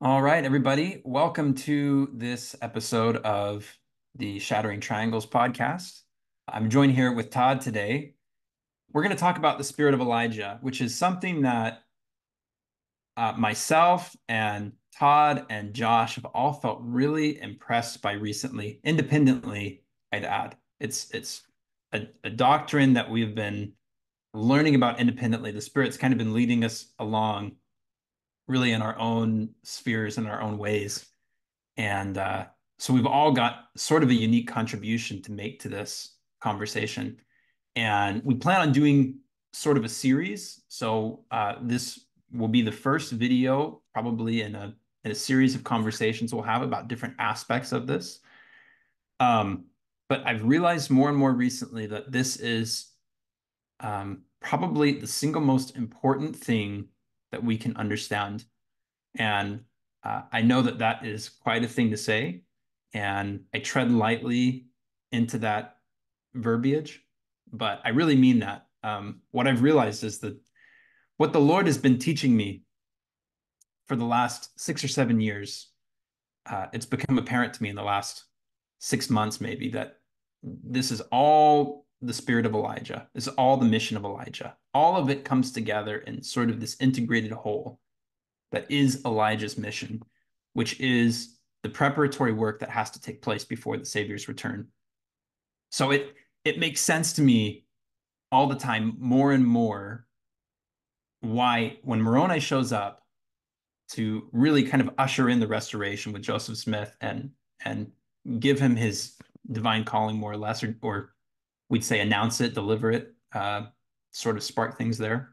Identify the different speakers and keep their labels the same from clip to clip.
Speaker 1: All right, everybody. Welcome to this episode of the Shattering Triangles podcast. I'm joined here with Todd today. We're going to talk about the spirit of Elijah, which is something that myself and Todd and Josh have all felt really impressed by recently, independently, I'd add. It's a doctrine that we've been learning about independently. The Spirit's kind of been leading us along really in our own spheres and our own ways. And so we've all got sort of a unique contribution to make to this conversation. And we plan on doing sort of a series. So this will be the first video, probably in a series of conversations we'll have about different aspects of this. But I've realized more and more recently that this is probably the single most important thing that we can understand. And I know that that is quite a thing to say, and I tread lightly into that verbiage, but I really mean that. What I've realized is that what the Lord has been teaching me for the last 6 or 7 years, it's become apparent to me in the last 6 months, maybe, that this is all the spirit of Elijah. This is all the mission of Elijah. All of it comes together in sort of this integrated whole that is Elijah's mission, which is the preparatory work that has to take place before the Savior's return. So it makes sense to me all the time, more and more, why when Moroni shows up to really kind of usher in the restoration with Joseph Smith and give him his divine calling, more or less, or we'd say announce it, deliver it, sort of spark things there.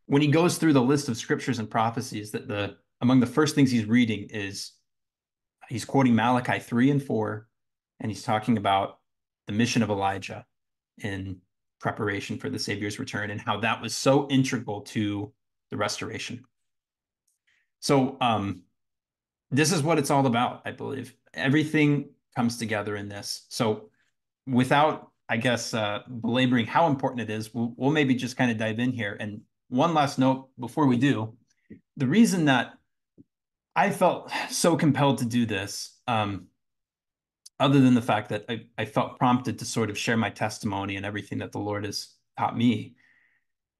Speaker 1: When he goes through the list of scriptures and prophecies, that the among the first things he's reading is he's quoting Malachi 3 and 4, and he's talking about the mission of Elijah in preparation for the Savior's return and how that was so integral to the restoration. So this is what it's all about, I believe. Everything comes together in this. So without, I guess, belaboring how important it is, we'll maybe just kind of dive in here. And one last note before we do, the reason that I felt so compelled to do this, other than the fact that I felt prompted to sort of share my testimony and everything that the Lord has taught me,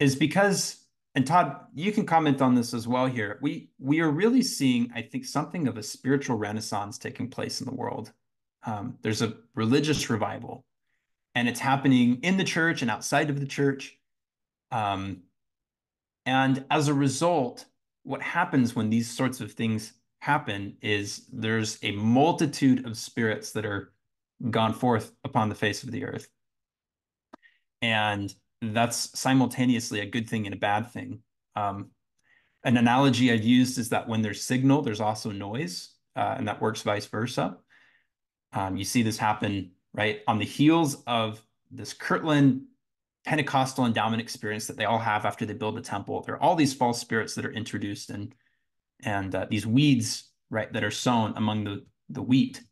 Speaker 1: is because, and Todd, you can comment on this as well here. We are really seeing, I think, something of a spiritual renaissance taking place in the world. There's a religious revival, and it's happening in the church and outside of the church. And as a result, what happens when these sorts of things happen is there's a multitude of spirits that are gone forth upon the face of the earth. And that's simultaneously a good thing and a bad thing. An analogy I've used is that when there's signal, there's also noise, and that works vice versa. You see this happen, right, on the heels of this Kirtland Pentecostal endowment experience that they all have after they build a temple. There are all these false spirits that are introduced and these weeds, right, that are sown among the wheat,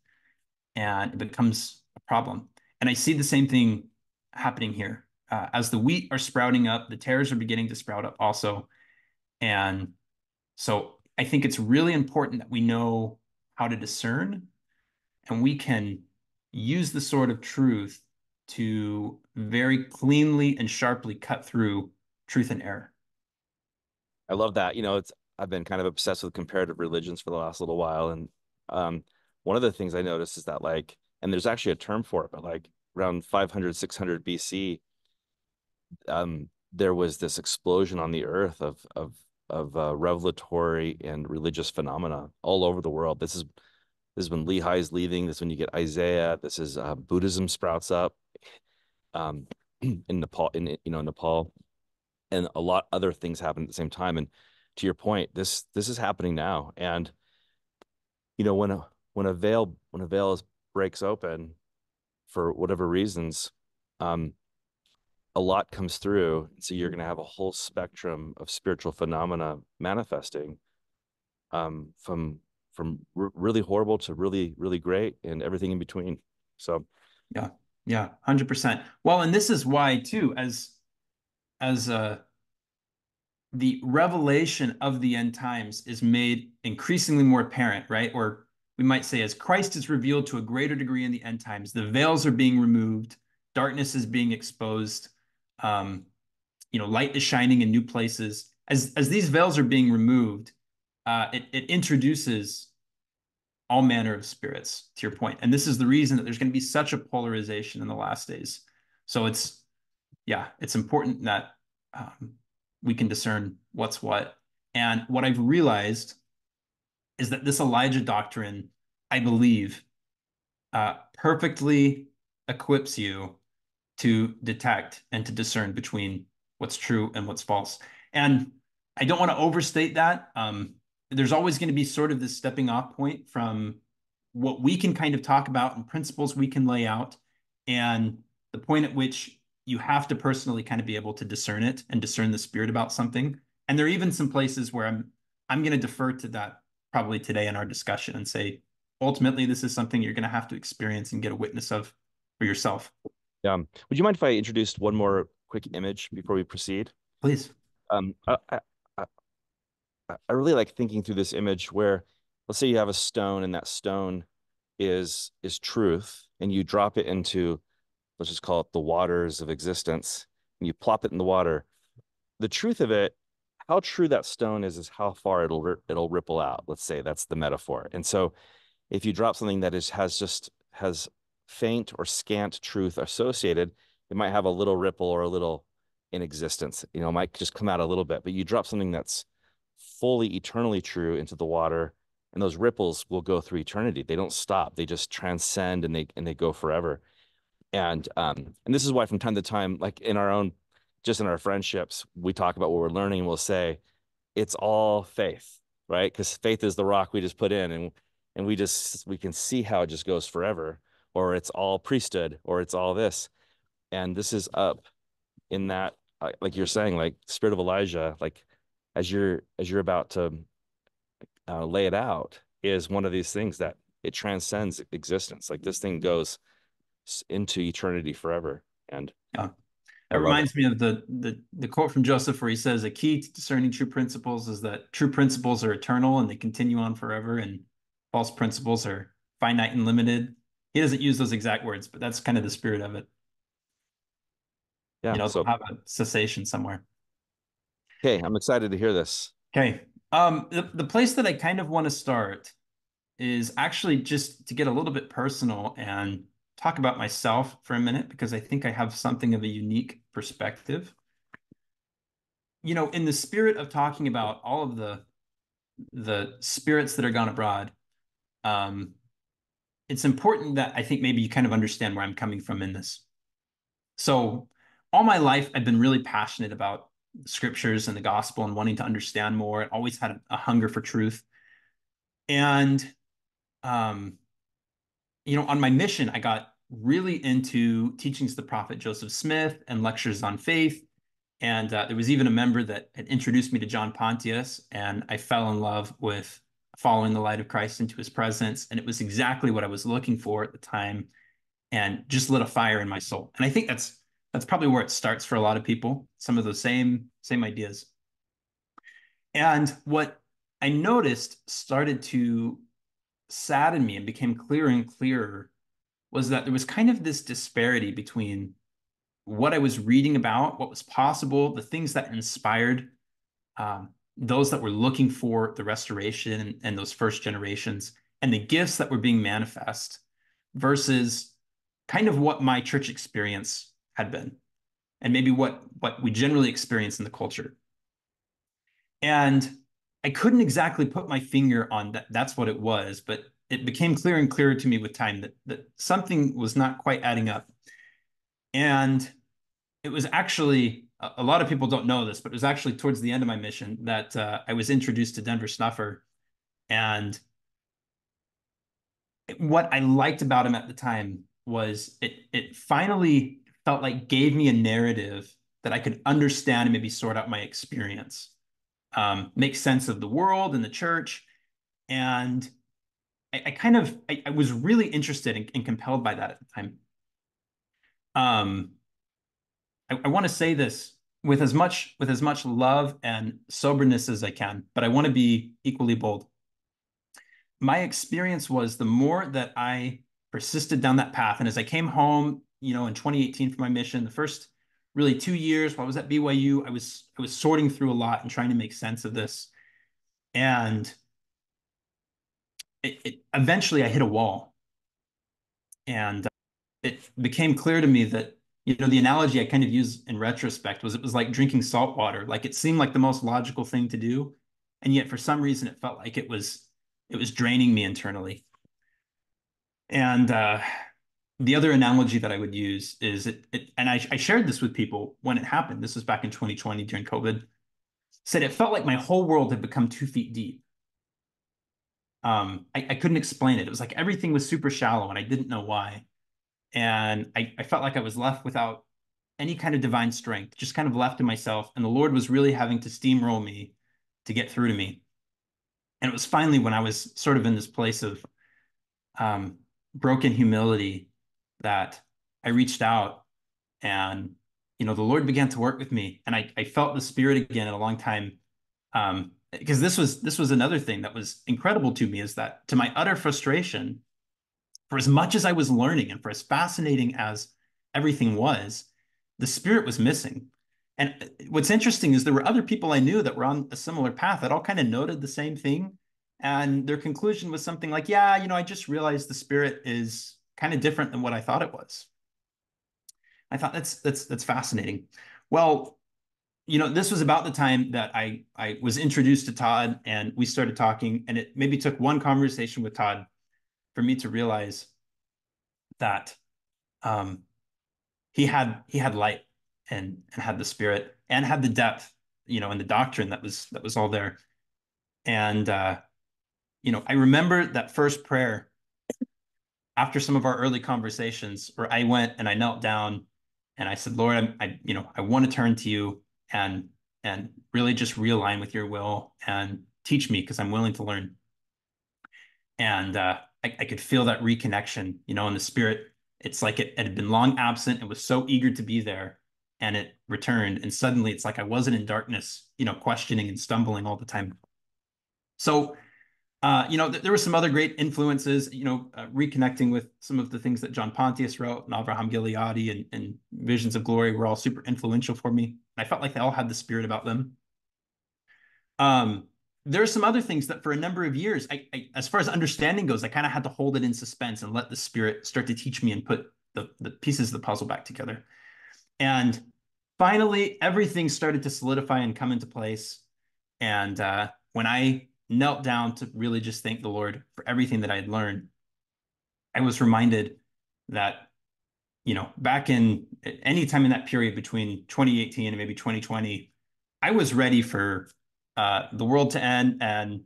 Speaker 1: and it becomes a problem. And I see the same thing happening here. As the wheat are sprouting up, the tares are beginning to sprout up also. And so I think it's really important that we know how to discern, and we can use the sword of truth to very cleanly and sharply cut through truth and error.
Speaker 2: I love that. I've been kind of obsessed with comparative religions for the last little while. And one of the things I noticed is that and there's actually a term for it, but around 500, 600 BC, there was this explosion on the earth of revelatory and religious phenomena all over the world. This is when Lehi's leaving. This is when you get Isaiah. This is Buddhism sprouts up in Nepal, Nepal, and a lot other things happen at the same time. And to your point, this is happening now. And when a veil breaks open for whatever reasons, a lot comes through. So you're going to have a whole spectrum of spiritual phenomena manifesting, from really horrible to really, really great and everything in between. So
Speaker 1: Yeah, yeah, 100%. Well, and this is why too, as the revelation of the end times is made increasingly more apparent, right? Or we might say, as Christ is revealed to a greater degree in the end times, the veils are being removed, darkness is being exposed, light is shining in new places. As these veils are being removed, it introduces all manner of spirits, to your point. And this is the reason that there's going to be such a polarization in the last days. So it's important that we can discern what's what. And what I've realized is that this Elijah doctrine, I believe, perfectly equips you to detect and to discern between what's true and what's false. And I don't want to overstate that. There's always going to be sort of this stepping off point from what we can kind of talk about and principles we can lay out, and the point at which you have to personally kind of be able to discern it and discern the spirit about something. And there are even some places where I'm going to defer to that probably today in our discussion and say, ultimately, this is something you're going to have to experience and get a witness of for yourself.
Speaker 2: Would you mind if I introduced one more quick image before we proceed?
Speaker 1: Please.
Speaker 2: Um, I, I, I I really like thinking through this image where, let's say you have a stone and that stone is truth, and you drop it into, let's just call it the waters of existence, and you plop it in the water. The truth of it, how true that stone is how far it'll ripple out. Let's say that's the metaphor. And so if you drop something that has faint or scant truth associated, it might have a little ripple or a little in existence. It might just come out a little bit. But you drop something that's fully eternally true into the water, and those ripples will go through eternity. They don't stop. They just transcend, and they go forever. And this is why from time to time, like just in our friendships, we talk about what we're learning, and we'll say it's all faith, right? Because faith is the rock we just put in, and we can see how it just goes forever, or it's all priesthood, or it's all this. And this is up in that, like you're saying, like spirit of Elijah, like as you're about to lay it out, is one of these things that it transcends existence. Like this thing goes into eternity forever, and
Speaker 1: Yeah.
Speaker 2: I
Speaker 1: That
Speaker 2: love it.
Speaker 1: reminds me of the quote from Joseph where he says, a key to discerning true principles is that true principles are eternal and they continue on forever, and false principles are finite and limited. He doesn't use those exact words, but that's kind of the spirit of it.
Speaker 2: Yeah.
Speaker 1: They'll
Speaker 2: So,
Speaker 1: have a cessation somewhere.
Speaker 2: okay, I'm excited to hear this.
Speaker 1: Okay. The place that I kind of want to start is actually just to get a little bit personal and talk about myself for a minute, because I think I have something of a unique perspective. In the spirit of talking about all of the spirits that are gone abroad, um, it's important that I think maybe you kind of understand where I'm coming from in this. So, all my life, I've been really passionate about scriptures and the gospel and wanting to understand more. I always had a hunger for truth. And, um, on my mission, I got really into teachings of the prophet Joseph Smith and lectures on faith. And there was even a member that had introduced me to John Pontius, and I fell in love with following the light of Christ into his presence. And it was exactly what I was looking for at the time, and just lit a fire in my soul. And I think that's probably where it starts for a lot of people, some of those same ideas. And what I noticed started to sadden me and became clearer and clearer was that there was kind of this disparity between what I was reading about, what was possible, the things that inspired those that were looking for the restoration and those first generations, and the gifts that were being manifest versus kind of what my church experience had been, and maybe what we generally experience in the culture. And I couldn't exactly put my finger on that's what it was, but it became clearer and clearer to me with time that something was not quite adding up. And it was actually, a lot of people don't know this, but it was actually towards the end of my mission that I was introduced to Denver Snuffer. And what I liked about him at the time was it finally felt like gave me a narrative that I could understand and maybe sort out my experience, make sense of the world and the church. And I was really interested and compelled by that at the time. I want to say this. with as much love and soberness as I can, but I want to be equally bold. My experience was the more that I persisted down that path, and as I came home, in 2018 for my mission, the first really 2 years while I was at BYU, I was sorting through a lot and trying to make sense of this. And eventually I hit a wall, and it became clear to me that the analogy I kind of use in retrospect was it was like drinking salt water. Like it seemed like the most logical thing to do, and yet for some reason it felt like it was draining me internally. And the other analogy that I would use is and I shared this with people when it happened. This was back in 2020 during COVID. Said it felt like my whole world had become 2 feet deep. I couldn't explain it. It was like everything was super shallow, and I didn't know why. And I felt like I was left without any kind of divine strength, just kind of left to myself. And the Lord was really having to steamroll me to get through to me. And it was finally when I was sort of in this place of um, broken humility that I reached out, and the Lord began to work with me, and I felt the Spirit again in a long time. Because this was another thing that was incredible to me, is that to my utter frustration, for as much as I was learning and for as fascinating as everything was, the Spirit was missing. And what's interesting is there were other people I knew that were on a similar path that all kind of noted the same thing. And their conclusion was something like, yeah, I just realized the Spirit is kind of different than what I thought it was. I thought that's fascinating. Well, this was about the time that I was introduced to Todd, and we started talking, and it maybe took one conversation with Todd for me to realize that um, he had light, and had the Spirit, and had the depth, and the doctrine that was all there. And I remember that first prayer after some of our early conversations, where I went and I knelt down and I said, Lord, I want to turn to you, and really just realign with your will and teach me, because I'm willing to learn. And I could feel that reconnection, in the Spirit. It's like it had been long absent and was so eager to be there, and it returned. And suddenly it's like I wasn't in darkness, questioning and stumbling all the time. So, there were some other great influences, reconnecting with some of the things that John Pontius wrote, and Avraham Gileadi, and Visions of Glory were all super influential for me. I felt like they all had the Spirit about them. Um, there are some other things that for a number of years, as far as understanding goes, I kind of had to hold it in suspense and let the Spirit start to teach me and put the pieces of the puzzle back together. And finally, everything started to solidify and come into place. And when I knelt down to really just thank the Lord for everything that I had learned, I was reminded that, back in any time in that period between 2018 and maybe 2020, I was ready for the world to end, and,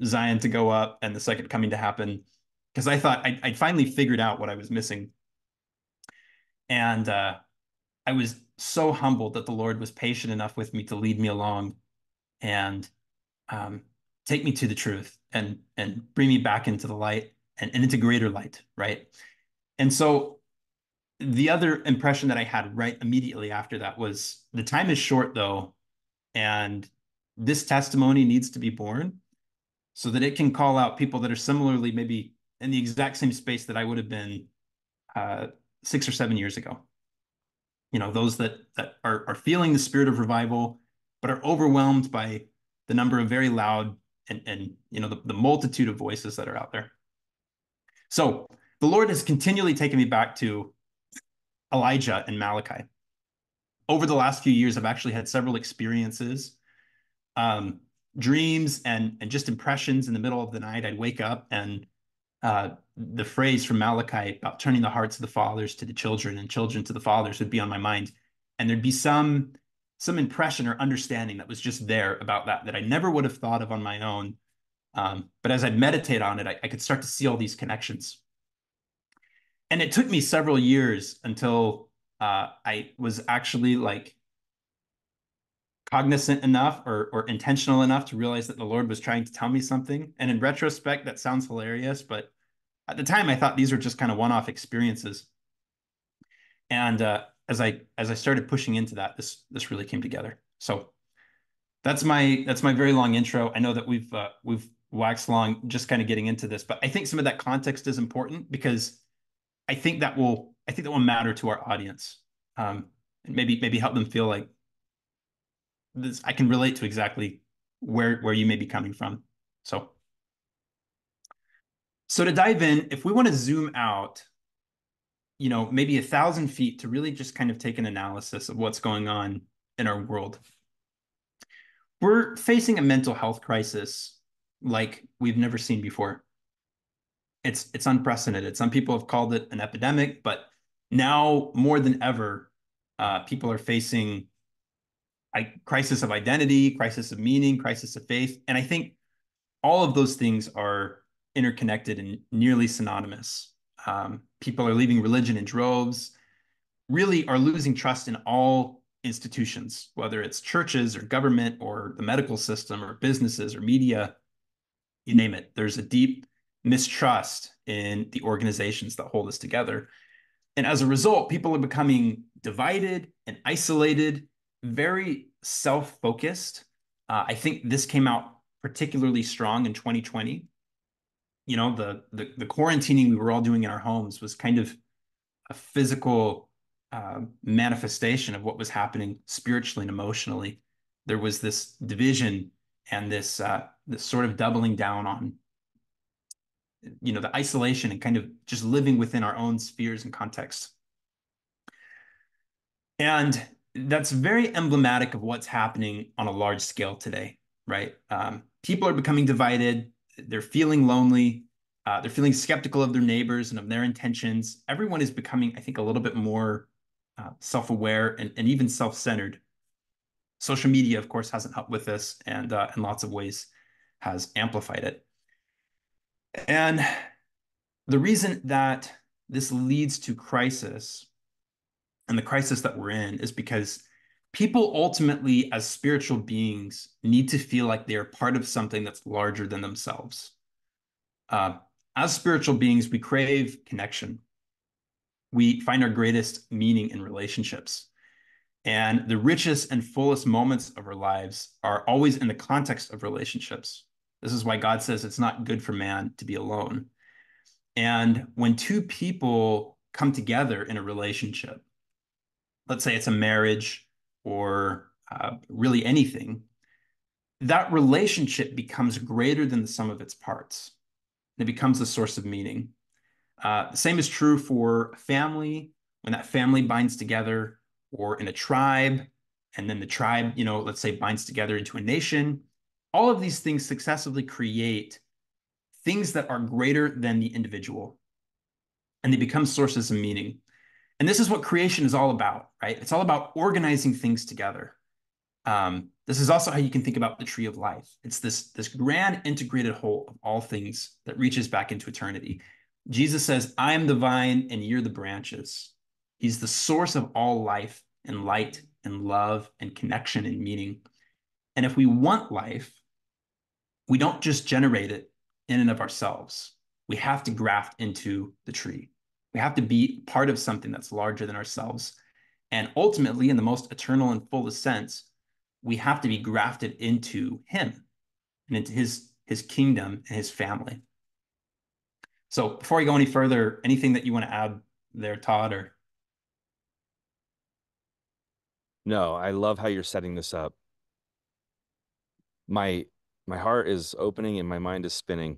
Speaker 1: Zion to go up and the second coming to happen, because I thought I'd finally figured out what I was missing. And I was so humbled that the Lord was patient enough with me to lead me along, and um, take me to the truth, and bring me back into the light, and into greater light, right? And so the other impression that I had right immediately after that was, the time is short, though, and this testimony needs to be born so that it can call out people that are similarly maybe in the exact same space that I would have been 6 or 7 years ago. Those that are feeling the Spirit of revival, but are overwhelmed by the number of very loud, and the multitude of voices that are out there. So the Lord has continually taken me back to Elijah and Malachi. Over the last few years, I've actually had several experiences, um, dreams, and just impressions in the middle of the night. I'd wake up, and the phrase from Malachi about turning the hearts of the fathers to the children and children to the fathers would be on my mind. And there'd be some impression or understanding that was just there about that I never would have thought of on my own. But as I'd meditate on it, I could start to see all these connections. And it took me several years until I was actually like cognizant enough, or intentional enough to realize that the Lord was trying to tell me something. And in retrospect, that sounds hilarious, but at the time I thought these were just kind of one-off experiences. And as I started pushing into that, this really came together. So that's my very long intro. I know that we've waxed long just kind of getting into this, but I think some of that context is important because I think that will matter to our audience. And maybe help them feel like this I can relate to exactly where you may be coming from. So so to dive in, if we want to zoom out, maybe 1,000 feet to really just kind of take an analysis of what's going on in our world. We're facing a mental health crisis like we've never seen before. It's unprecedented. Some people have called it an epidemic, but now more than ever, people are facing a crisis of identity, crisis of meaning, crisis of faith, and I think all of those things are interconnected and nearly synonymous. People are leaving religion in droves, really are losing trust in all institutions, whether it's churches or government or the medical system or businesses or media, you name it. There's a deep mistrust in the organizations that hold us together. And as a result, people are becoming divided and isolated, very self-focused. I think this came out particularly strong in 2020. The quarantining we were all doing in our homes was kind of a physical manifestation of what was happening spiritually and emotionally. There was this division and this sort of doubling down on the isolation and kind of just living within our own spheres and contexts. And that's very emblematic of what's happening on a large scale today, right? People are becoming divided. They're feeling lonely. They're feeling skeptical of their neighbors and of their intentions. Everyone is becoming, I think, a little bit more self-aware and even self-centered. Social media, of course, hasn't helped with this, and in lots of ways has amplified it. And the reason that this leads to crisis and the crisis that we're in is because people ultimately, as spiritual beings, need to feel like they are part of something that's larger than themselves. Uh, as spiritual beings, we crave connection. We find our greatest meaning in relationships. And the richest and fullest moments of our lives are always in the context of relationships. This is why God says it's not good for man to be alone. And when two people come together in a relationship, let's say it's a marriage or really anything, that relationship becomes greater than the sum of its parts. It becomes a source of meaning. The same is true for a family, when that family binds together, or in a tribe, and then the tribe, let's say binds together into a nation. All of these things successively create things that are greater than the individual, and they become sources of meaning. And this is what creation is all about, right? It's all about organizing things together. This is also how you can think about the tree of life. It's this grand integrated whole of all things that reaches back into eternity. Jesus says, I am the vine and you're the branches. He's the source of all life and light and love and connection and meaning. And if we want life, we don't just generate it in and of ourselves. We have to graft into the tree. We have to be part of something that's larger than ourselves. And ultimately, in the most eternal and fullest sense, we have to be grafted into him and into his kingdom and his family. So before we go any further, anything that you want to add there, Todd, or
Speaker 2: No, I love how you're setting this up. My my heart is opening and my mind is spinning,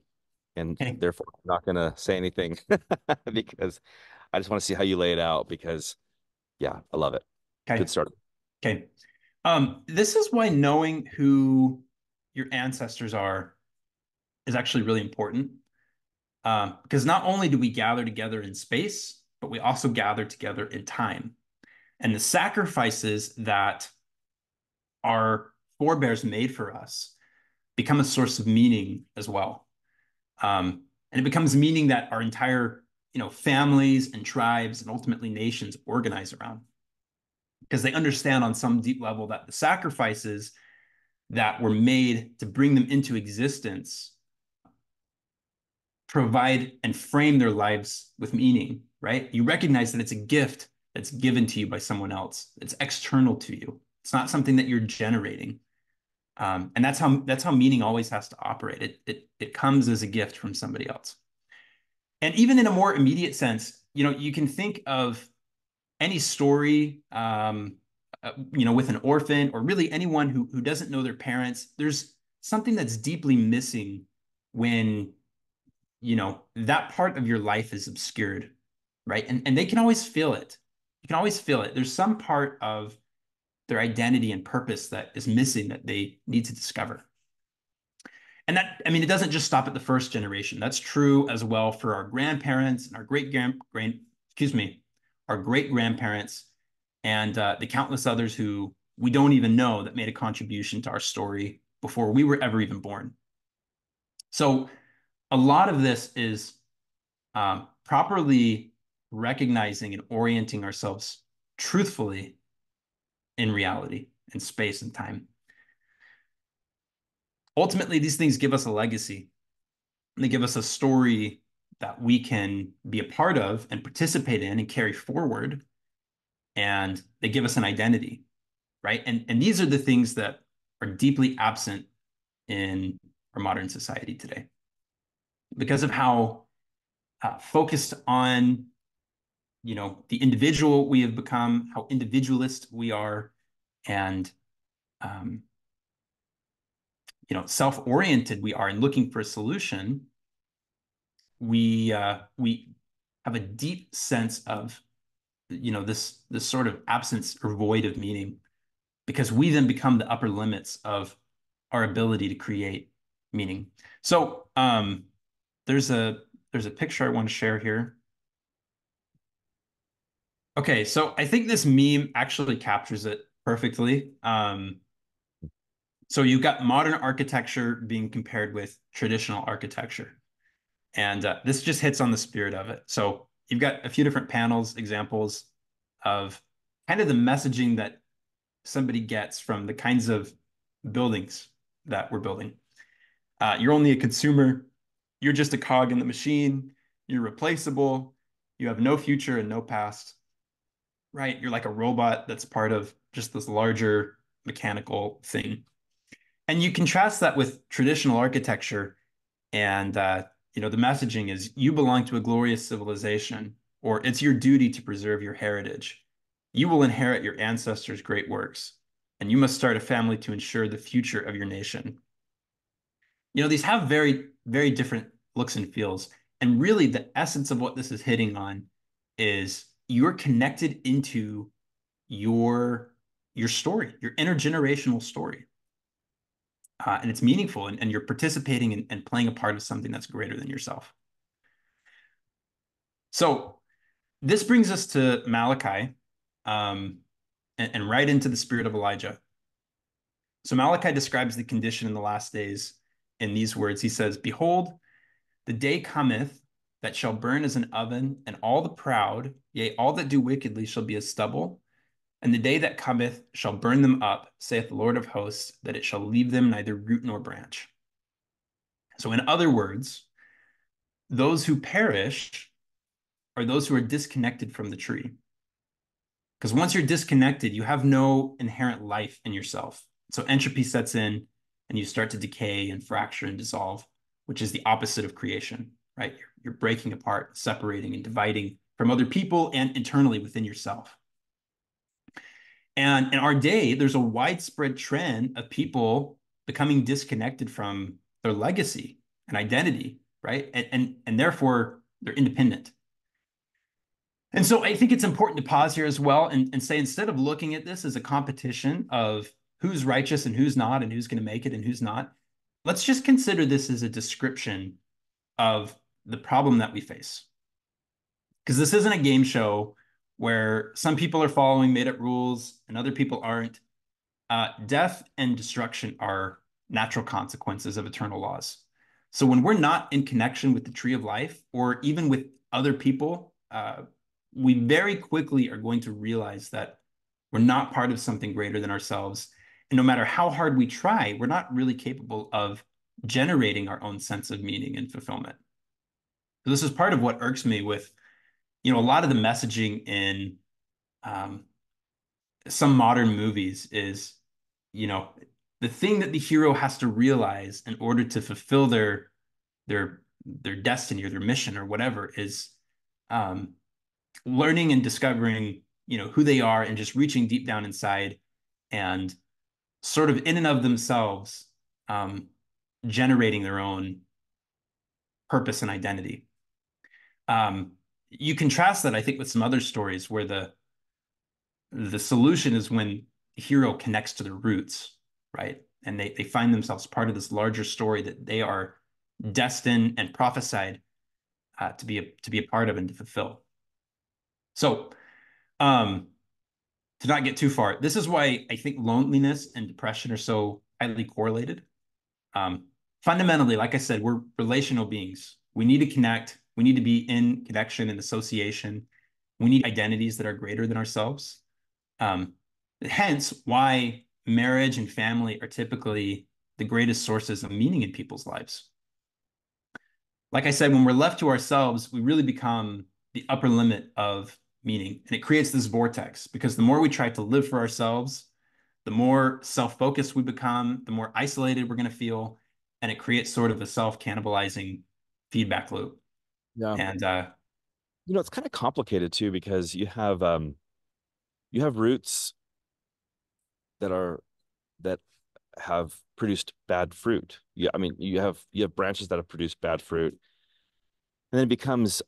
Speaker 2: and
Speaker 1: okay,
Speaker 2: therefore I'm not gonna say anything because I just want to see how you lay it out because yeah, I love it. Good
Speaker 1: okay,
Speaker 2: start.
Speaker 1: okay. This is why knowing who your ancestors are is actually really important. Because not only do we gather together in space, but we also gather together in time. And the sacrifices that our forebears made for us become a source of meaning as well. And it becomes meaning that our entire, families and tribes and ultimately nations organize around because they understand on some deep level that the sacrifices that were made to bring them into existence provide and frame their lives with meaning, right? You recognize that it's a gift that's given to you by someone else. It's external to you. It's not something that you're generating. And that's how meaning always has to operate. It comes as a gift from somebody else. And even in a more immediate sense, you can think of any story, with an orphan or really anyone who doesn't know their parents. There's something that's deeply missing when that part of your life is obscured, right? And they can always feel it. You can always feel it. There's some part of their identity and purpose that is missing that they need to discover. And that, I mean, it doesn't just stop at the first generation. That's true as well for our grandparents and our our great grandparents and the countless others who we don't even know that made a contribution to our story before we were ever even born. So a lot of this is properly recognizing and orienting ourselves truthfully in reality, in space and time. Ultimately, these things give us a legacy. They give us a story that we can be a part of and participate in and carry forward. And they give us an identity, right? And these are the things that are deeply absent in our modern society today because of how focused on the individual we have become, how individualist we are, and um, self-oriented we are in looking for a solution. We have a deep sense of this sort of absence or void of meaning because we then become the upper limits of our ability to create meaning. So there's a picture I want to share here. Okay, so I think this meme actually captures it perfectly. So you've got modern architecture being compared with traditional architecture. And this just hits on the spirit of it. So you've got a few different panels, examples of kind of the messaging that somebody gets from the kinds of buildings that we're building. You're only a consumer. You're just a cog in the machine. You're replaceable. You have no future and no past, right? You're like a robot that's part of just this larger mechanical thing. And you contrast that with traditional architecture and the messaging is you belong to a glorious civilization, or it's your duty to preserve your heritage. You will inherit your ancestors' great works, and you must start a family to ensure the future of your nation. These have very, very different looks and feels. And really, the essence of what this is hitting on is you're connected into your story, your intergenerational story. And it's meaningful, and you're participating and playing a part of something that's greater than yourself. So this brings us to Malachi, and right into the spirit of Elijah. So Malachi describes the condition in the last days in these words. He says, "Behold, the day cometh that shall burn as an oven, and all the proud, yea, all that do wickedly shall be as stubble. And the day that cometh shall burn them up, saith the Lord of hosts, that it shall leave them neither root nor branch." So in other words, those who perish are those who are disconnected from the tree. Because once you're disconnected, you have no inherent life in yourself. So entropy sets in and you start to decay and fracture and dissolve, which is the opposite of creation, right? You're breaking apart, separating and dividing from other people and internally within yourself. And in our day, there's a widespread trend of people becoming disconnected from their legacy and identity, right? And therefore, they're independent. And so I think it's important to pause here as well and say, instead of looking at this as a competition of who's righteous and who's not, and who's going to make it and who's not, let's just consider this as a description of the problem that we face. Because this isn't a game show where some people are following made up rules and other people aren't. Death and destruction are natural consequences of eternal laws. So when we're not in connection with the tree of life or even with other people, we very quickly are going to realize that we're not part of something greater than ourselves. And no matter how hard we try, we're not really capable of generating our own sense of meaning and fulfillment. So this is part of what irks me with, a lot of the messaging in um, some modern movies is, you know, the thing that the hero has to realize in order to fulfill their destiny or their mission or whatever is um, learning and discovering, who they are and just reaching deep down inside and sort of in and of themselves um, generating their own purpose and identity. Um, you contrast that, I think, with some other stories where the solution is when the hero connects to their roots, right? And they find themselves part of this larger story that they are destined and prophesied to be a part of and to fulfill. So, um, to not get too far, this is why I think loneliness and depression are so highly correlated. Um, Fundamentally, like I said, we're relational beings. We need to connect. We need to be in connection and association. We need identities that are greater than ourselves. Um, Hence, why marriage and family are typically the greatest sources of meaning in people's lives. Like I said, when we're left to ourselves, we really become the upper limit of meaning. And it creates this vortex because the more we try to live for ourselves, the more self-focused we become, the more isolated we're going to feel. And it creates sort of a self-cannibalizing feedback loop.
Speaker 2: Yeah.
Speaker 1: And
Speaker 2: It's kind of complicated too because you have roots that are that have produced bad fruit. Yeah, I mean, you have branches that have produced bad fruit. And then it becomes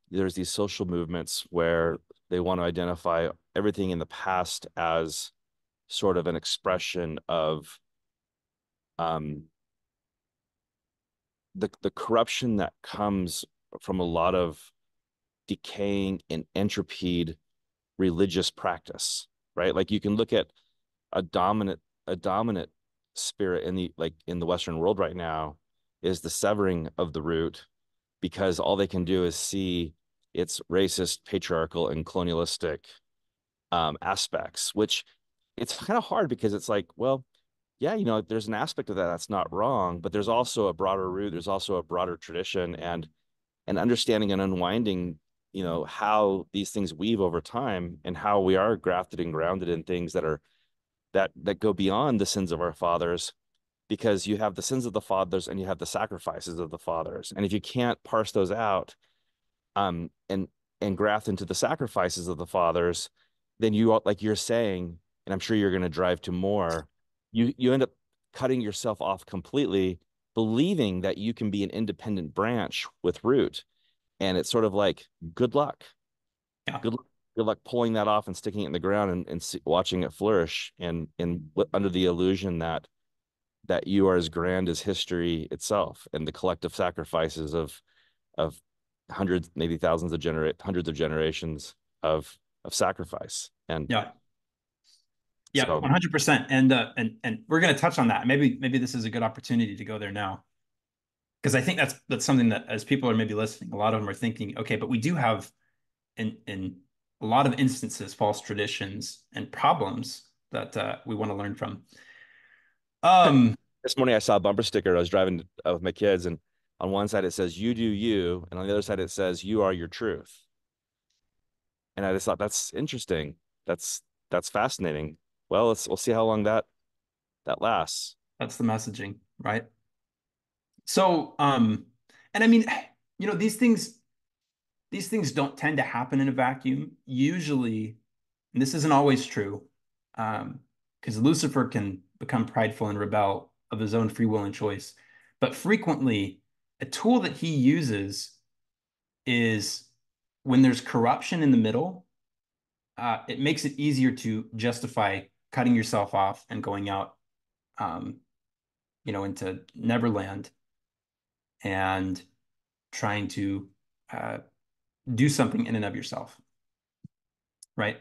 Speaker 2: there's these social movements where they want to identify everything in the past as sort of an expression of um the corruption that comes from a lot of decaying and entropied religious practice, right? Like you can look at a dominant spirit in the Western world right now is the severing of the root because all they can do is see its racist, patriarchal, and colonialistic aspects, which it's kind of hard because it's like, well, yeah, there's an aspect of that that's not wrong, but there's also a broader root, there's also a broader tradition, and understanding and unwinding, how these things weave over time and how we are grafted and grounded in things that go beyond the sins of our fathers, because you have the sins of the fathers and you have the sacrifices of the fathers. And if you can't parse those out, and graft into the sacrifices of the fathers, then like you're saying, and I'm sure you're going to drive to more, you end up cutting yourself off completely, believing that you can be an independent branch with root. And it's sort of like, good luck.
Speaker 1: yeah,
Speaker 2: Good luck. Good luck pulling that off and sticking it in the ground and watching it flourish and under the illusion that you are as grand as history itself and the collective sacrifices of hundreds, maybe hundreds of generations of sacrifice. And
Speaker 1: yeah, yeah,
Speaker 2: so
Speaker 1: 100%. And we're going to touch on that. Maybe this is a good opportunity to go there now. Because I think that's something that as people are maybe listening, a lot of them are thinking, okay, but we do have in a lot of instances false traditions and problems that we want to learn from. Um,
Speaker 2: this morning I saw a bumper sticker. I was driving with my kids, and on one side it says "You do you," and on the other side it says "You are your truth." And I just thought that's interesting. That's that's fascinating. Well, we'll see how long that lasts.
Speaker 1: that's the messaging, right? So, and I mean, these things don't tend to happen in a vacuum. Usually, and this isn't always true, because Lucifer can become prideful and rebel of his own free will and choice. But frequently, a tool that he uses is when there's corruption in the middle, it makes it easier to justify cutting yourself off and going out, um, into Neverland and trying to uh, do something in and of yourself, right?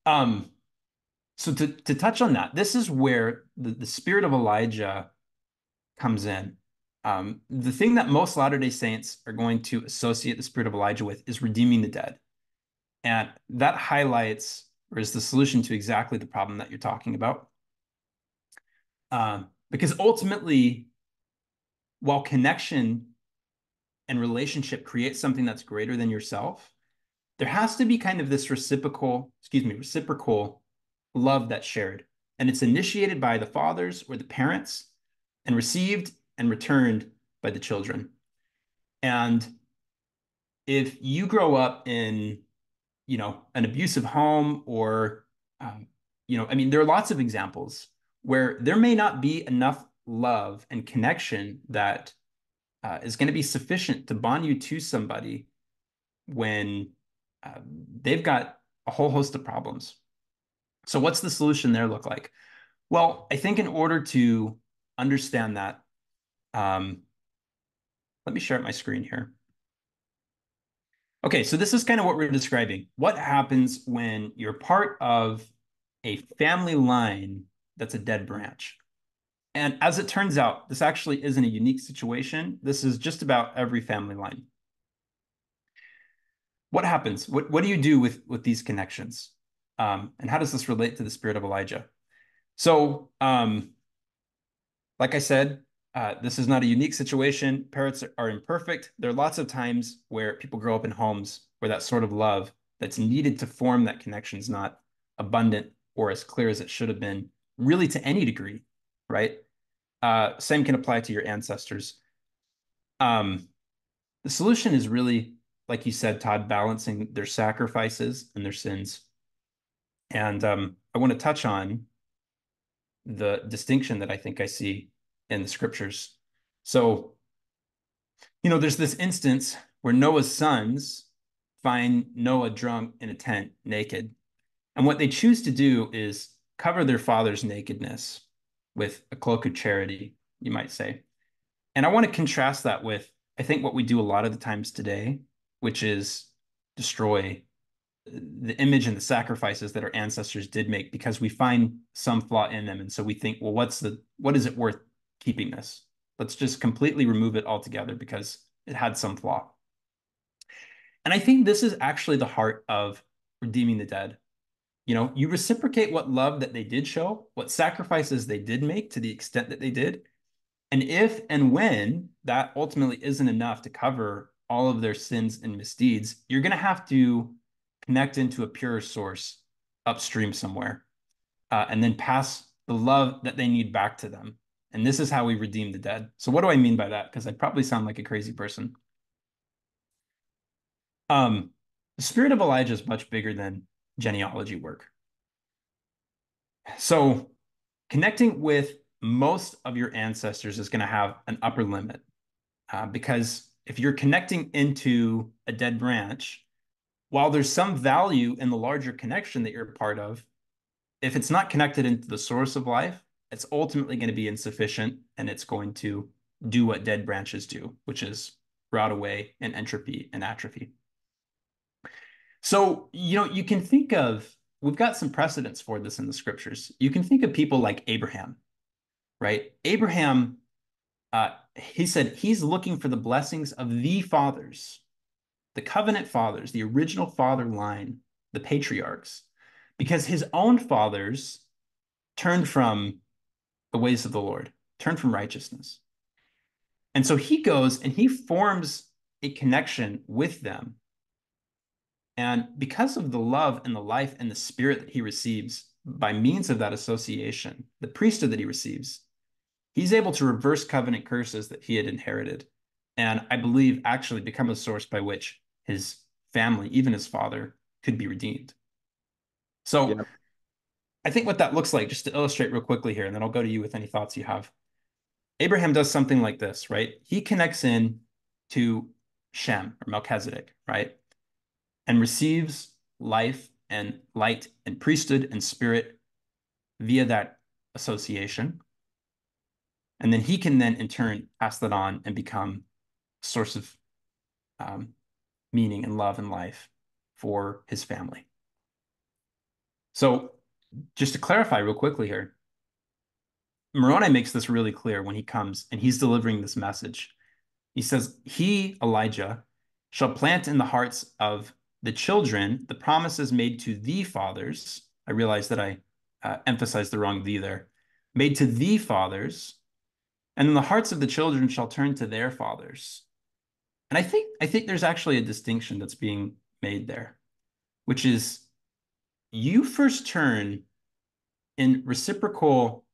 Speaker 1: Um, so to touch on that, this is where the spirit of Elijah comes in. The thing that most Latter-day Saints are going to associate the spirit of Elijah with is redeeming the dead. And that highlights or is the solution to exactly the problem that you're talking about. Because ultimately, while connection and relationship create something that's greater than yourself, there has to be kind of this reciprocal love that's shared. And it's initiated by the fathers or the parents and received and returned by the children. And if you grow up in, an abusive home or, I mean, there are lots of examples where there may not be enough love and connection that is going to be sufficient to bond you to somebody when uh, they've got a whole host of problems. So, what's the solution there look like? Well, I think in order to understand that, um, let me share my screen here. Okay, so this is kind of what we're describing. What happens when you're part of a family line that's a dead branch? And as it turns out, this actually isn't a unique situation. This is just about every family line. What happens? What do you do with these connections? And how does this relate to the spirit of Elijah? So, like I said, this is not a unique situation. Parents are imperfect. There are lots of times where people grow up in homes where that sort of love that's needed to form that connection is not abundant or as clear as it should have been, really to any degree, right? Same can apply to your ancestors. Um, the solution is really, like you said, Todd, balancing their sacrifices and their sins. And I want to touch on the distinction that I think I see in the scriptures. So, there's this instance where Noah's sons find Noah drunk in a tent, naked. And what they choose to do is cover their father's nakedness with a cloak of charity, you might say. And I want to contrast that with, I think, what we do a lot of the times today, which is destroy the image and the sacrifices that our ancestors did make because we find some flaw in them. And so we think, well, what is it worth keeping this? Let's just completely remove it altogether because it had some flaw. And I think this is actually the heart of redeeming the dead. You reciprocate what love that they did show, what sacrifices they did make to the extent that they did. And if and when that ultimately isn't enough to cover all of their sins and misdeeds, you're going to have to connect into a pure source upstream somewhere, and then pass the love that they need back to them. And this is how we redeem the dead. So, what do I mean by that? Because I probably sound like a crazy person. Um, the spirit of Elijah is much bigger than genealogy work. So, connecting with most of your ancestors is going to have an upper limit, because if you're connecting into a dead branch, while there's some value in the larger connection that you're a part of, if it's not connected into the source of life, it's ultimately going to be insufficient and it's going to do what dead branches do, which is rot away and entropy and atrophy. So, you can think of, we've got some precedents for this in the scriptures. You can think of people like Abraham, right? Abraham, he said he's looking for the blessings of the fathers, the covenant fathers, the original father line, the patriarchs, because his own fathers turned from the ways of the Lord, turned from righteousness. And so he goes and he forms a connection with them. And because of the love and the life and the spirit that he receives by means of that association, the priesthood that he receives, he's able to reverse covenant curses that he had inherited. And I believe actually become a source by which his family, even his father, could be redeemed. So
Speaker 2: Yeah.
Speaker 1: I think what that looks like, just to illustrate real quickly here, and then I'll go to you with any thoughts you have. Abraham does something like this, right? He connects in to Shem or Melchizedek, right? And receives life and light and priesthood and spirit via that association. And then he can then in turn pass that on and become a source of um, meaning and love and life for his family. So just to clarify real quickly here, Moroni makes this really clear when he comes and he's delivering this message. He says, he, Elijah, shall plant in the hearts of the children the promises made to the fathers. I realize that I emphasized the wrong thee there. Made to the fathers, and then the hearts of the children shall turn to their fathers. And I think there's actually a distinction that's being made there. which is you first turn in reciprocal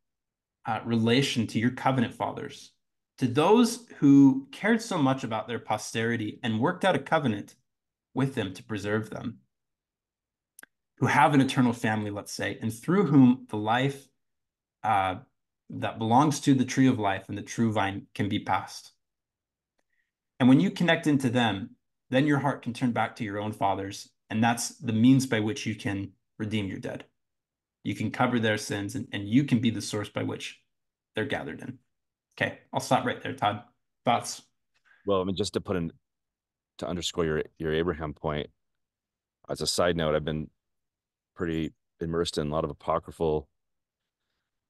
Speaker 1: relation to your covenant fathers, to those who cared so much about their posterity and worked out a covenant with them to preserve them, who have an eternal family, let's say, and through whom the life uh, that belongs to the tree of life and the true vine can be passed. And when you connect into them, then your heart can turn back to your own fathers. And that's the means by which you can redeem your dead. You can cover their sins, and you can be the source by which they're gathered in. Okay, I'll stop right there, Todd. Thoughts?
Speaker 2: Well, I mean, just to put in to underscore your Abraham point, as a side note, I've been pretty immersed in a lot of apocryphal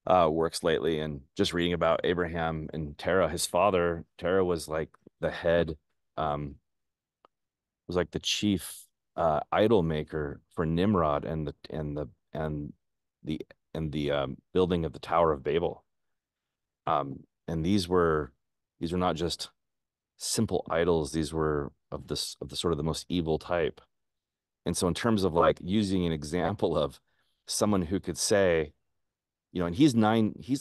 Speaker 2: works lately, and just reading about Abraham and Terah, his father. Terah was like the head, was like the chief idol maker for Nimrod the building of the Tower of Babel. And these were not just simple idols; these were of the sort of the most evil type. And so, in terms of like using an example of someone who could say, you know, and he's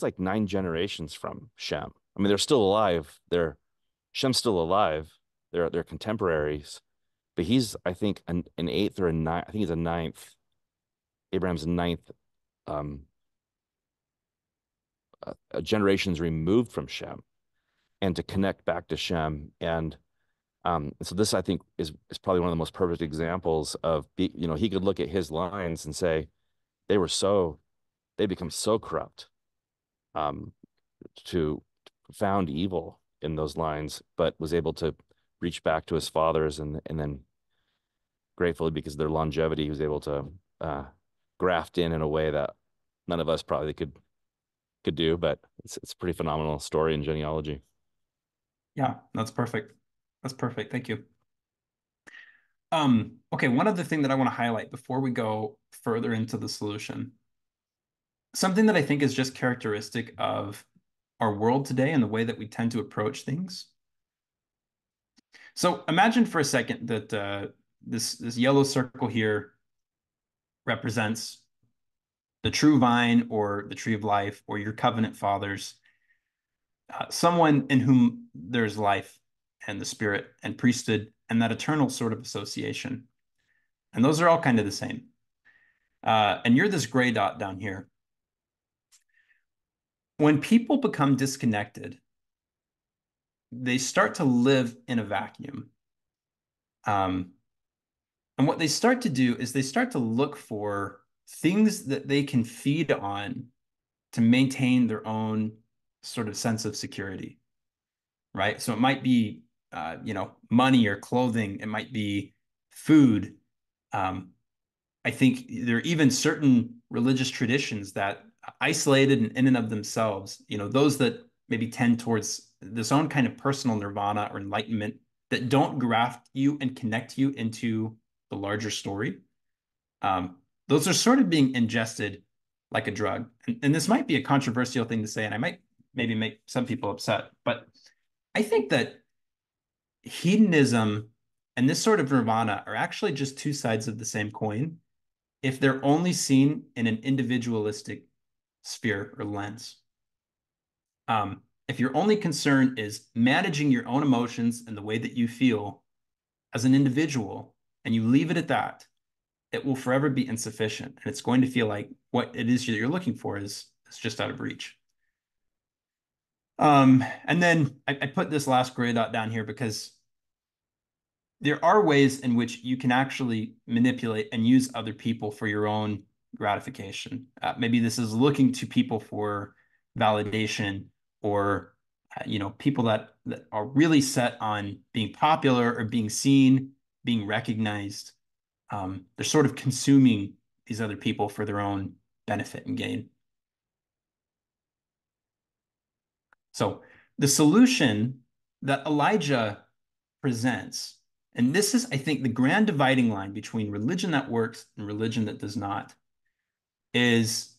Speaker 2: like 9 generations from Shem. I mean, they're still alive. Shem's still alive. They're contemporaries, but he's, I think, an eighth or a ninth. I think he's a ninth. Abraham's ninth generations removed from Shem, and to connect back to Shem. And so this, I think, is probably one of the most perfect examples of, you know, he could look at his lines and say they were so they become so corrupt, um, to profound evil in those lines, but was able to reach back to his fathers, and then gratefully, because of their longevity, he was able to graft in a way that none of us probably could do. But it's a pretty phenomenal story in genealogy.
Speaker 1: Yeah, that's perfect. That's perfect. Thank you. Okay, one other thing that I want to highlight before we go further into the solution, something that I think is just characteristic of our world today and the way that we tend to approach things. So imagine for a second that this yellow circle here represents the true vine or the tree of life or your covenant fathers, someone in whom there's life and the spirit and priesthood and that eternal sort of association. And those are all kind of the same. And you're this gray dot down here. When people become disconnected, they start to live in a vacuum. And what they start to do is they start to look for things that they can feed on to maintain their own sort of sense of security, right? So it might be, money or clothing. It might be food. Um, I think there are even certain religious traditions that isolated and in and of themselves, those that maybe tend towards this own kind of personal nirvana or enlightenment that don't graft you and connect you into the larger story. Those are sort of being ingested like a drug. And this might be a controversial thing to say, and I might maybe make some people upset, but I think that hedonism and this sort of nirvana are actually just two sides of the same coin if they're only seen in an individualistic sphere or lens. If your only concern is managing your own emotions and the way that you feel as an individual, and you leave it at that, it will forever be insufficient. And it's going to feel like what it is that you're looking for is just out of reach. And then I put this last gray dot down here because there are ways in which you can actually manipulate and use other people for your own gratification. Maybe this is looking to people for validation or people that are really set on being popular or being seen, being recognized. They're sort of consuming these other people for their own benefit and gain. So the solution that Elijah presents, and this is, I think, the grand dividing line between religion that works and religion that does not, is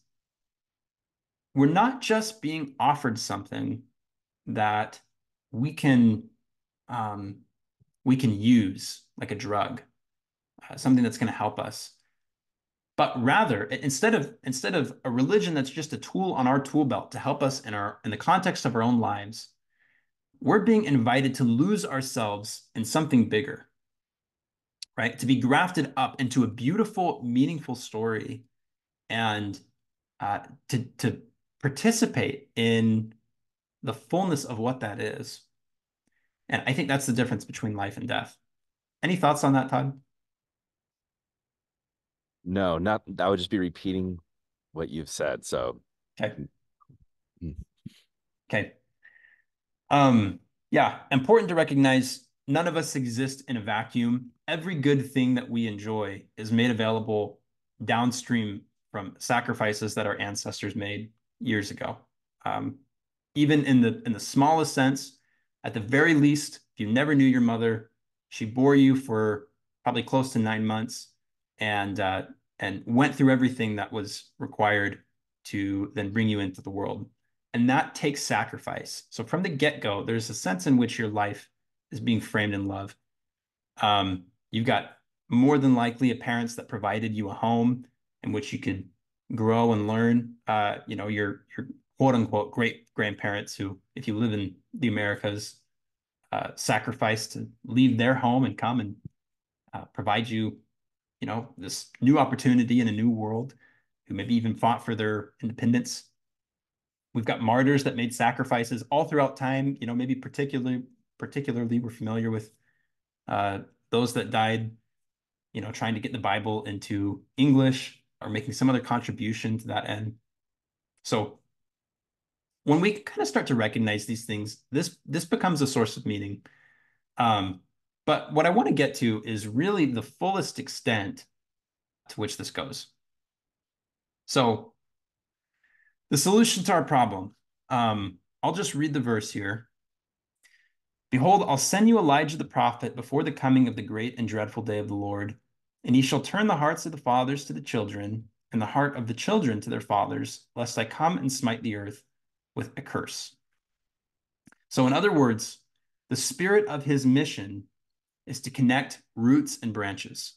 Speaker 1: we're not just being offered something that we can um, we can use like a drug. something that's going to help us. But rather, instead of a religion that's just a tool on our tool belt to help us in the context of our own lives, we're being invited to lose ourselves in something bigger, right? To be grafted up into a beautiful, meaningful story, and to participate in the fullness of what that is. And I think that's the difference between life and death. Any thoughts on that, Todd?
Speaker 2: No, not I would just be repeating what you've said. So,
Speaker 1: Okay.
Speaker 2: mm,
Speaker 1: Okay. Yeah, important to recognize none of us exist in a vacuum. Every good thing that we enjoy is made available downstream from sacrifices that our ancestors made years ago. Um, Even in the smallest sense, at the very least, if you never knew your mother, she bore you for probably close to 9 months, and went through everything that was required to then bring you into the world. And that takes sacrifice. So from the get-go, there's a sense in which your life is being framed in love. You've got more than likely a parents that provided you a home in which you could grow and learn. Your quote unquote great grandparents who, if you live in the Americas, sacrificed to leave their home and come and provide you, this new opportunity in a new world, who maybe even fought for their independence. We've got martyrs that made sacrifices all throughout time. Maybe particularly we're familiar with uh, those that died, trying to get the Bible into English or making some other contribution to that end. So when we kind of start to recognize these things, this becomes a source of meaning. Um, but what I want to get to is really the fullest extent to which this goes. So the solution to our problem. I'll just read the verse here. Behold, I'll send you Elijah the prophet before the coming of the great and dreadful day of the Lord. And he shall turn the hearts of the fathers to the children, and the heart of the children to their fathers, lest I come and smite the earth with a curse. So, in other words, the spirit of his mission is to connect roots and branches,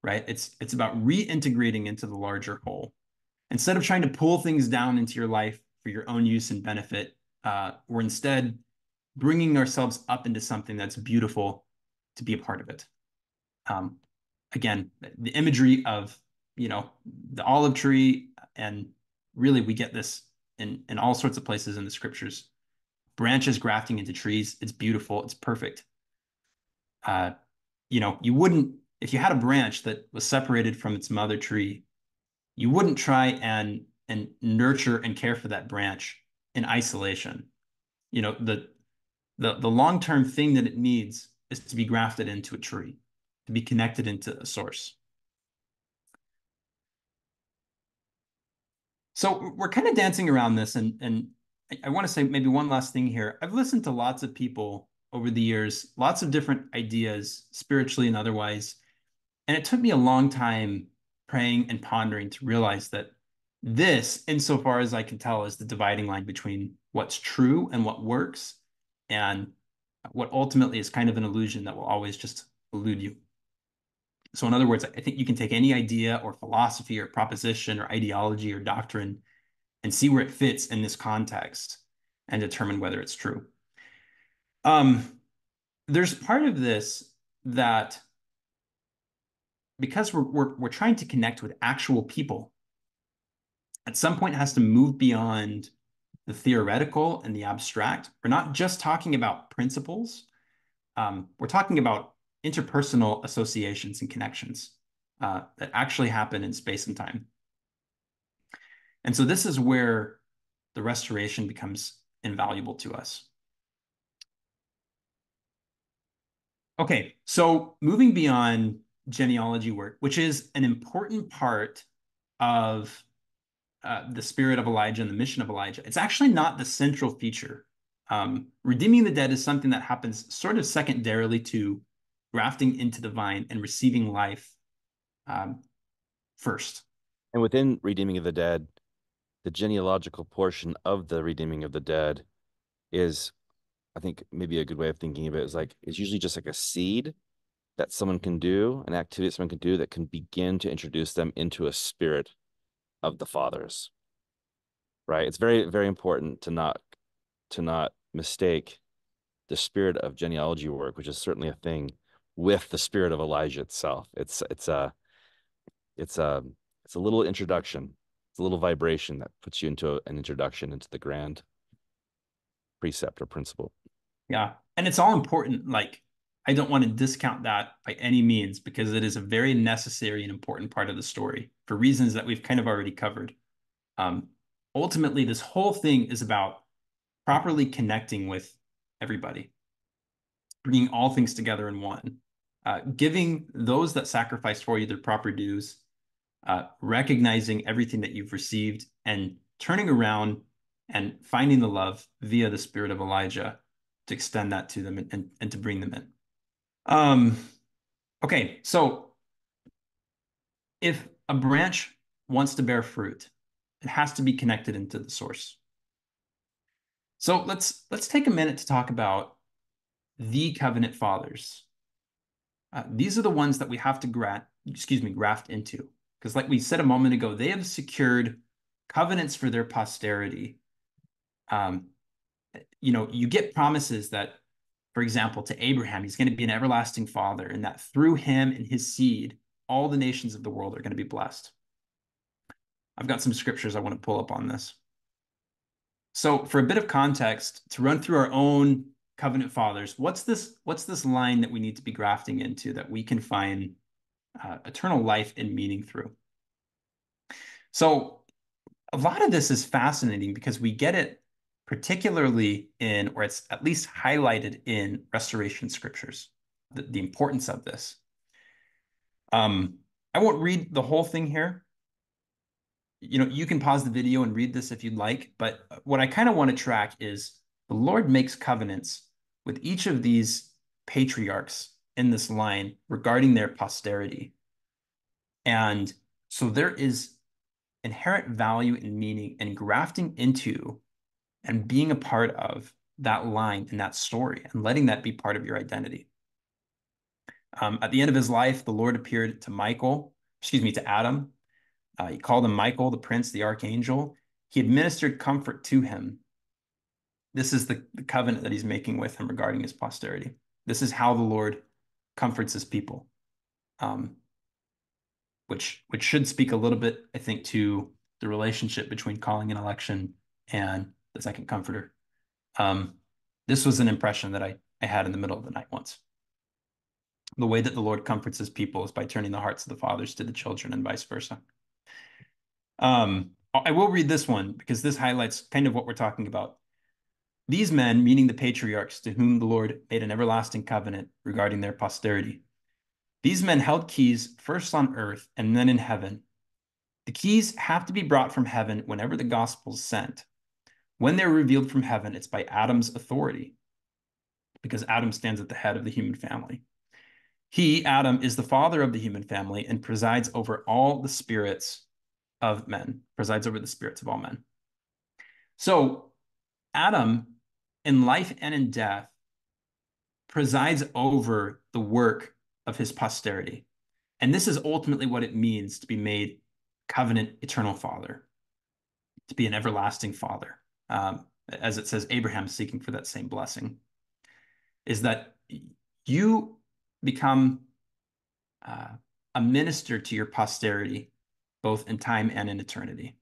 Speaker 1: right? It's about reintegrating into the larger whole. Instead of trying to pull things down into your life for your own use and benefit, we're instead bringing ourselves up into something that's beautiful to be a part of it. Um, Again, the imagery of, the olive tree, and really we get this in all sorts of places in the scriptures. Branches grafting into trees, it's beautiful, it's perfect. Uh, you wouldn't, if you had a branch that was separated from its mother tree, you wouldn't try and nurture and care for that branch in isolation. The long-term thing that it needs is to be grafted into a tree, to be connected into a source. So we're kind of dancing around this, and I want to say maybe one last thing here. I've listened to lots of people over the years, lots of different ideas, spiritually and otherwise, and it took me a long time praying and pondering to realize that this, insofar as I can tell, is the dividing line between what's true and what works, and what ultimately is kind of an illusion that will always just elude you. So in other words, I think you can take any idea or philosophy or proposition or ideology or doctrine and see where it fits in this context and determine whether it's true. There's part of this that, because we're trying to connect with actual people, at some point has to move beyond the theoretical and the abstract. We're not just talking about principles. We're talking about interpersonal associations and connections that actually happen in space and time. And so this is where the restoration becomes invaluable to us. Okay, so moving beyond genealogy work, which is an important part of the spirit of Elijah and the mission of Elijah, it's actually not the central feature. Redeeming the dead is something that happens sort of secondarily to grafting into the vine and receiving life first.
Speaker 2: and within redeeming of the dead, the genealogical portion of the redeeming of the dead is, I think maybe a good way of thinking of it is like, it's usually just like a seed that someone can do, an activity that someone can do that can begin to introduce them into a spirit of the fathers, right? It's very, very important to not mistake the spirit of genealogy work, which is certainly a thing, with the spirit of Elijah itself. It's a it's a little introduction. It's a little vibration that puts you into an introduction into the grand precept or principle.
Speaker 1: Yeah. And it's all important. Like, I don't want to discount that by any means because it is a very necessary and important part of the story for reasons that we've kind of already covered. Um, Ultimately, this whole thing is about properly connecting with everybody, bringing all things together in one, giving those that sacrifice for you their proper dues, recognizing everything that you've received, and turning around and finding the love via the spirit of Elijah to extend that to them and to bring them in. Um, okay, so if a branch wants to bear fruit, it has to be connected into the source. So let's take a minute to talk about the covenant fathers. These are the ones that we have to graft into. Because like we said a moment ago, they have secured covenants for their posterity. Um, you get promises that, for example, to Abraham, he's going to be an everlasting father, and that through him and his seed, all the nations of the world are going to be blessed. I've got some scriptures I want to pull up on this. So, for a bit of context, to run through our own covenant fathers, what's this line that we need to be grafting into that we can find eternal life and meaning through? So, a lot of this is fascinating because we get it particularly in, or it's at least highlighted in restoration scriptures, the importance of this. I won't read the whole thing here. You can pause the video and read this if you'd like, but what I kind of want to track is the Lord makes covenants with each of these patriarchs in this line regarding their posterity. And so there is inherent value and meaning in grafting into and being a part of that line and that story and letting that be part of your identity. At the end of his life, the Lord appeared to Adam. He called him Michael, the prince, the archangel. He administered comfort to him. This is the covenant that he's making with him regarding his posterity. This is how the Lord comforts his people, um, which should speak a little bit, I think, to the relationship between calling and election and the second comforter. Um, this was an impression that I had in the middle of the night once. The way that the Lord comforts his people is by turning the hearts of the fathers to the children and vice versa. I will read this one because this highlights kind of what we're talking about. These men, meaning the patriarchs to whom the Lord made an everlasting covenant regarding their posterity, these men held keys first on earth and then in heaven. The keys have to be brought from heaven whenever the gospel is sent. When they're revealed from heaven, it's by Adam's authority, because Adam stands at the head of the human family. He, Adam, is the father of the human family and presides over all the spirits of men, presides over the spirits of all men. So Adam, in life and in death, presides over the work of his posterity. And this is ultimately what it means to be made covenant eternal father, to be an everlasting father. As it says, Abraham seeking for that same blessing, is that you become a minister to your posterity, both in time and in eternity.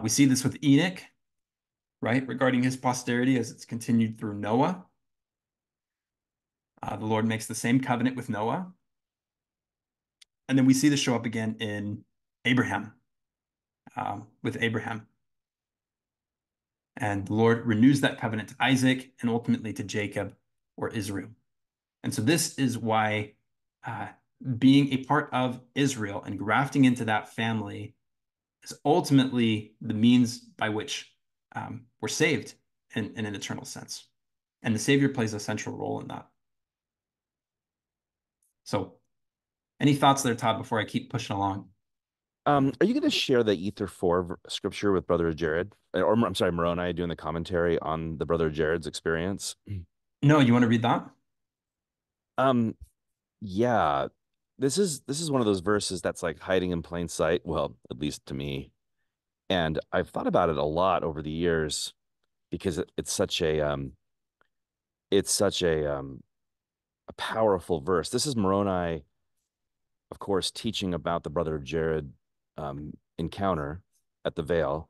Speaker 1: We see this with Enoch, right, regarding his posterity as it's continued through Noah. The Lord makes the same covenant with Noah. And then we see this show up again in Abraham, with Abraham. And the Lord renews that covenant to Isaac and ultimately to Jacob or Israel. And so this is why being a part of Israel and grafting into that family is ultimately the means by which we're saved in an eternal sense. And the Savior plays a central role in that. So any thoughts there, Todd, before I keep pushing along?
Speaker 2: Are you going to share the Ether 4 scripture with Brother Jared? Or I'm sorry, Moroni doing the commentary on the Brother Jared's experience?
Speaker 1: No, you want to read that?
Speaker 2: Um, yeah, this is one of those verses that's like hiding in plain sight. Well, at least to me. And I've thought about it a lot over the years because it's such a powerful verse. This is Moroni, of course, teaching about the brother of Jared encounter at the Vale.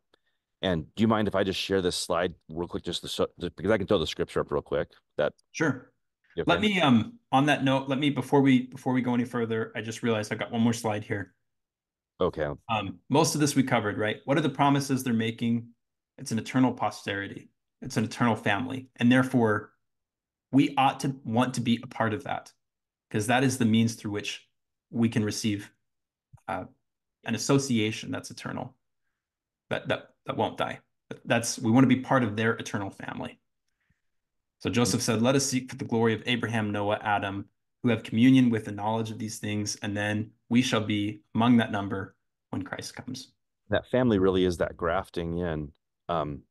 Speaker 2: And do you mind if I just share this slide real quick, just because I can throw the scripture up real quick? That
Speaker 1: Sure. Let
Speaker 2: okay?
Speaker 1: me on that note, let me before we go any further, I just realized I've got one more slide here.
Speaker 2: Okay.
Speaker 1: Most of this we covered, right? What are the promises they're making? It's an eternal posterity. It's an eternal family. And therefore, we ought to want to be a part of that because that is the means through which we can receive uh, an association that's eternal, that won't die. That's we want to be part of their eternal family. So Joseph said, "Let us seek for the glory of Abraham, Noah, Adam, who have communion with the knowledge of these things, and then we shall be among that number when Christ comes."
Speaker 2: That family really is that grafting in um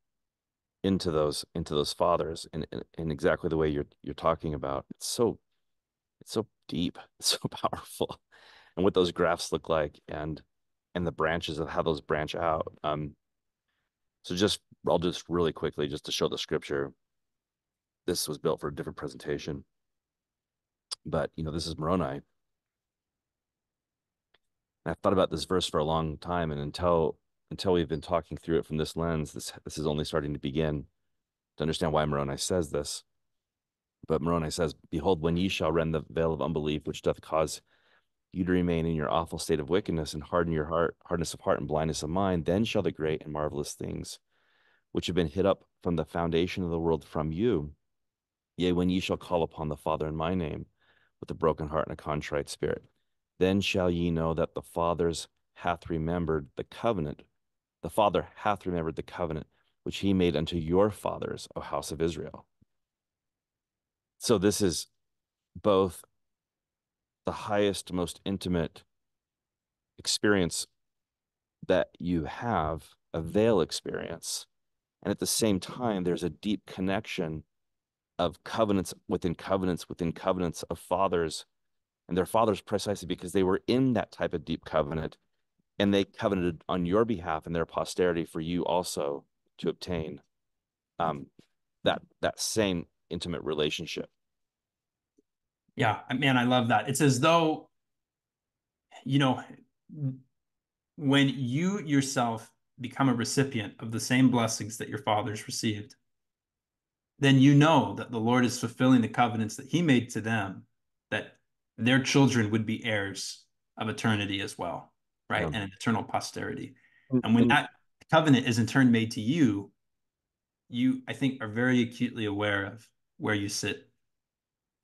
Speaker 2: into those fathers in exactly the way you're talking about. It's so deep, it's so powerful, and what those grafts look like, and the branches of how those branch out. So just I'll just really quickly just to show the scripture. This was built for a different presentation, but this is Moroni. And I've thought about this verse for a long time, and until we've been talking through it from this lens, this is only starting to begin to understand why Moroni says this. But Moroni says, "Behold, when ye shall rend the veil of unbelief, which doth cause you to remain in your awful state of wickedness, and harden your heart, hardness of heart, and blindness of mind, then shall the great and marvelous things which have been hid up from the foundation of the world from you, yea, when ye shall call upon the Father in my name, with a broken heart and a contrite spirit, then shall ye know that the Father hath remembered the covenant which he made unto your fathers, O house of Israel." So this is both the highest, most intimate experience that you have, a veil experience. And at the same time, there's a deep connection of covenants within covenants within covenants of fathers and their fathers precisely because they were in that type of deep covenant and they covenanted on your behalf and their posterity for you also to obtain um, that same intimate relationship.
Speaker 1: Yeah, man, I love that. It's as though, you know, when you yourself become a recipient of the same blessings that your fathers received, then you know that the Lord is fulfilling the covenants that he made to them, that their children would be heirs of eternity as well, right?
Speaker 2: Yeah.
Speaker 1: And an eternal posterity.
Speaker 2: And,
Speaker 1: And when
Speaker 2: and
Speaker 1: that covenant is in turn made to you, you, I think, are very acutely aware of where you sit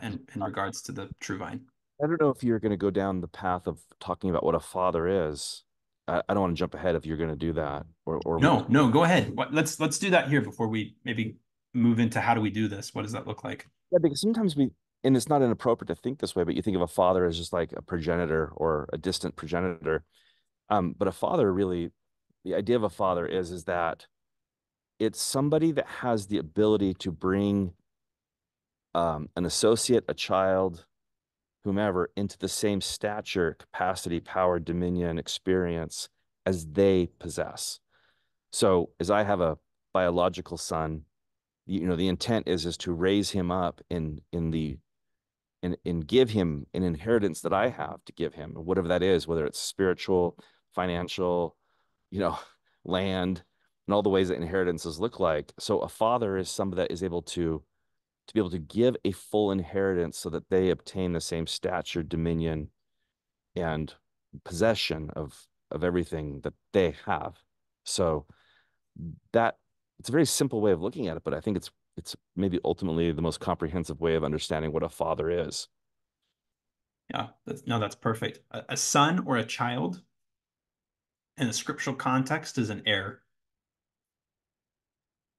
Speaker 1: in regards to the true vine.
Speaker 2: I don't know if you're going to go down the path of talking about what a father is. I don't want to jump ahead if you're going to do that, or we can.
Speaker 1: No, no, go ahead. Let's do that here before we maybe move into how do we do this? What does that look like?
Speaker 2: Yeah, because sometimes and it's not inappropriate to think this way, but you think of a father as just like a progenitor or a distant progenitor. But a father really, the idea of a father is that it's somebody that has the ability to bring an associate, a child, whomever, into the same stature, capacity, power, dominion, experience as they possess. So, as I have a biological son, the intent is to raise him up and give him an inheritance that I have to give him, whatever that is, whether it's spiritual, financial, you know, land, and all the ways that inheritances look like. So a father is somebody that is able to be able to give a full inheritance so that they obtain the same stature, dominion, and possession of everything that they have. So that it's a very simple way of looking at it, but I think it's maybe ultimately the most comprehensive way of understanding what a father is.
Speaker 1: Yeah, no, that's perfect. A son or a child in a scriptural context is an heir,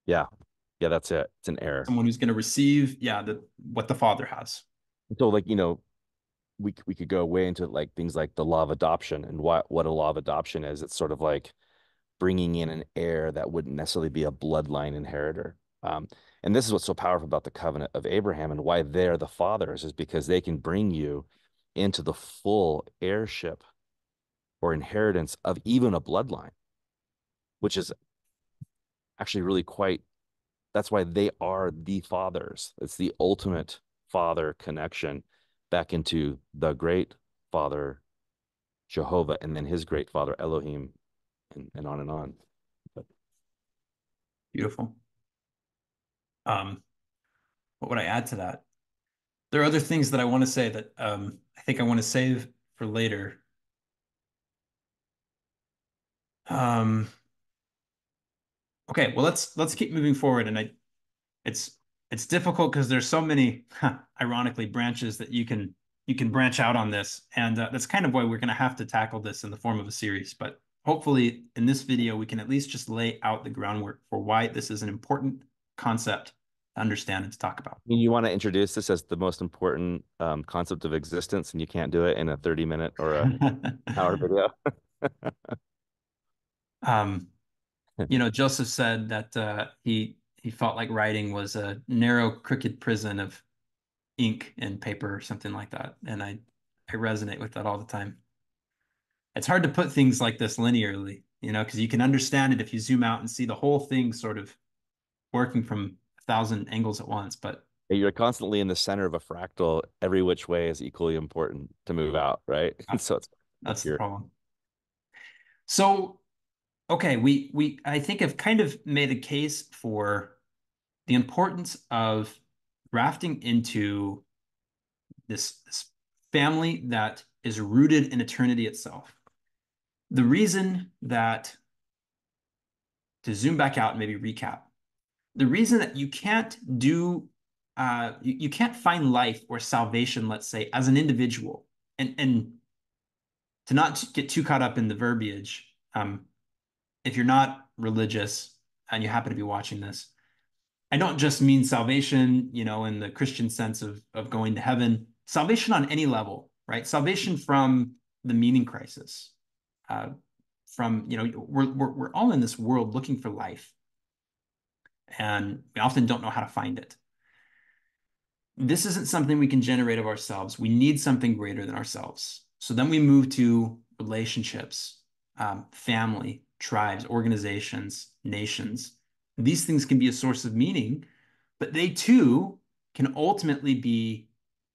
Speaker 2: Yeah. Yeah, that's it. It's an error.
Speaker 1: someone who's going to receive, yeah, what the father has.
Speaker 2: So like, we could go way into like things like the law of adoption and what a law of adoption is. It's sort of like bringing in an heir that wouldn't necessarily be a bloodline inheritor. Um, and this is what's so powerful about the covenant of Abraham and why they're the fathers is because they can bring you into the full heirship or inheritance of even a bloodline, which is actually really quite, that's why they are the fathers. It's the ultimate father connection back into the great father, Jehovah, and then his great father, Elohim, and on and on. But
Speaker 1: Beautiful. Um, what would I add to that? There are other things that I want to say that I think I want to save for later. Um, okay, well let's keep moving forward, and it's it's difficult because there's so many, ironically, branches that you can branch out on this, and that's kind of why we're going to have to tackle this in the form of a series. But hopefully, in this video, we can at least just lay out the groundwork for why this is an important concept to understand and to talk about.
Speaker 2: you want to introduce this as the most important concept of existence, and you can't do it in a 30-minute or a hour video.
Speaker 1: um, Joseph said that he felt like writing was a narrow, crooked prison of ink and paper or something like that, and I resonate with that all the time. It's hard to put things like this linearly, because you can understand it if you zoom out and see the whole thing sort of working from a thousand angles at once. But
Speaker 2: You're constantly in the center of a fractal. Every which way is equally important to move out, right? And so it's
Speaker 1: that's the
Speaker 2: here.
Speaker 1: problem. So, okay, we I think have kind of made a case for the importance of grafting into this family that is rooted in eternity itself. The reason that, to zoom back out and maybe recap, the reason that you can't you can't find life or salvation, let's say, as an individual, and to not get too caught up in the verbiage, if you're not religious and you happen to be watching this, I don't just mean salvation, in the Christian sense of going to heaven. Salvation on any level, right? Salvation from the meaning crisis, from we're all in this world looking for life, and we often don't know how to find it. This isn't something we can generate of ourselves. We need something greater than ourselves. So then we move to relationships, family, tribes, organizations, nations. These things can be a source of meaning, but they too can ultimately be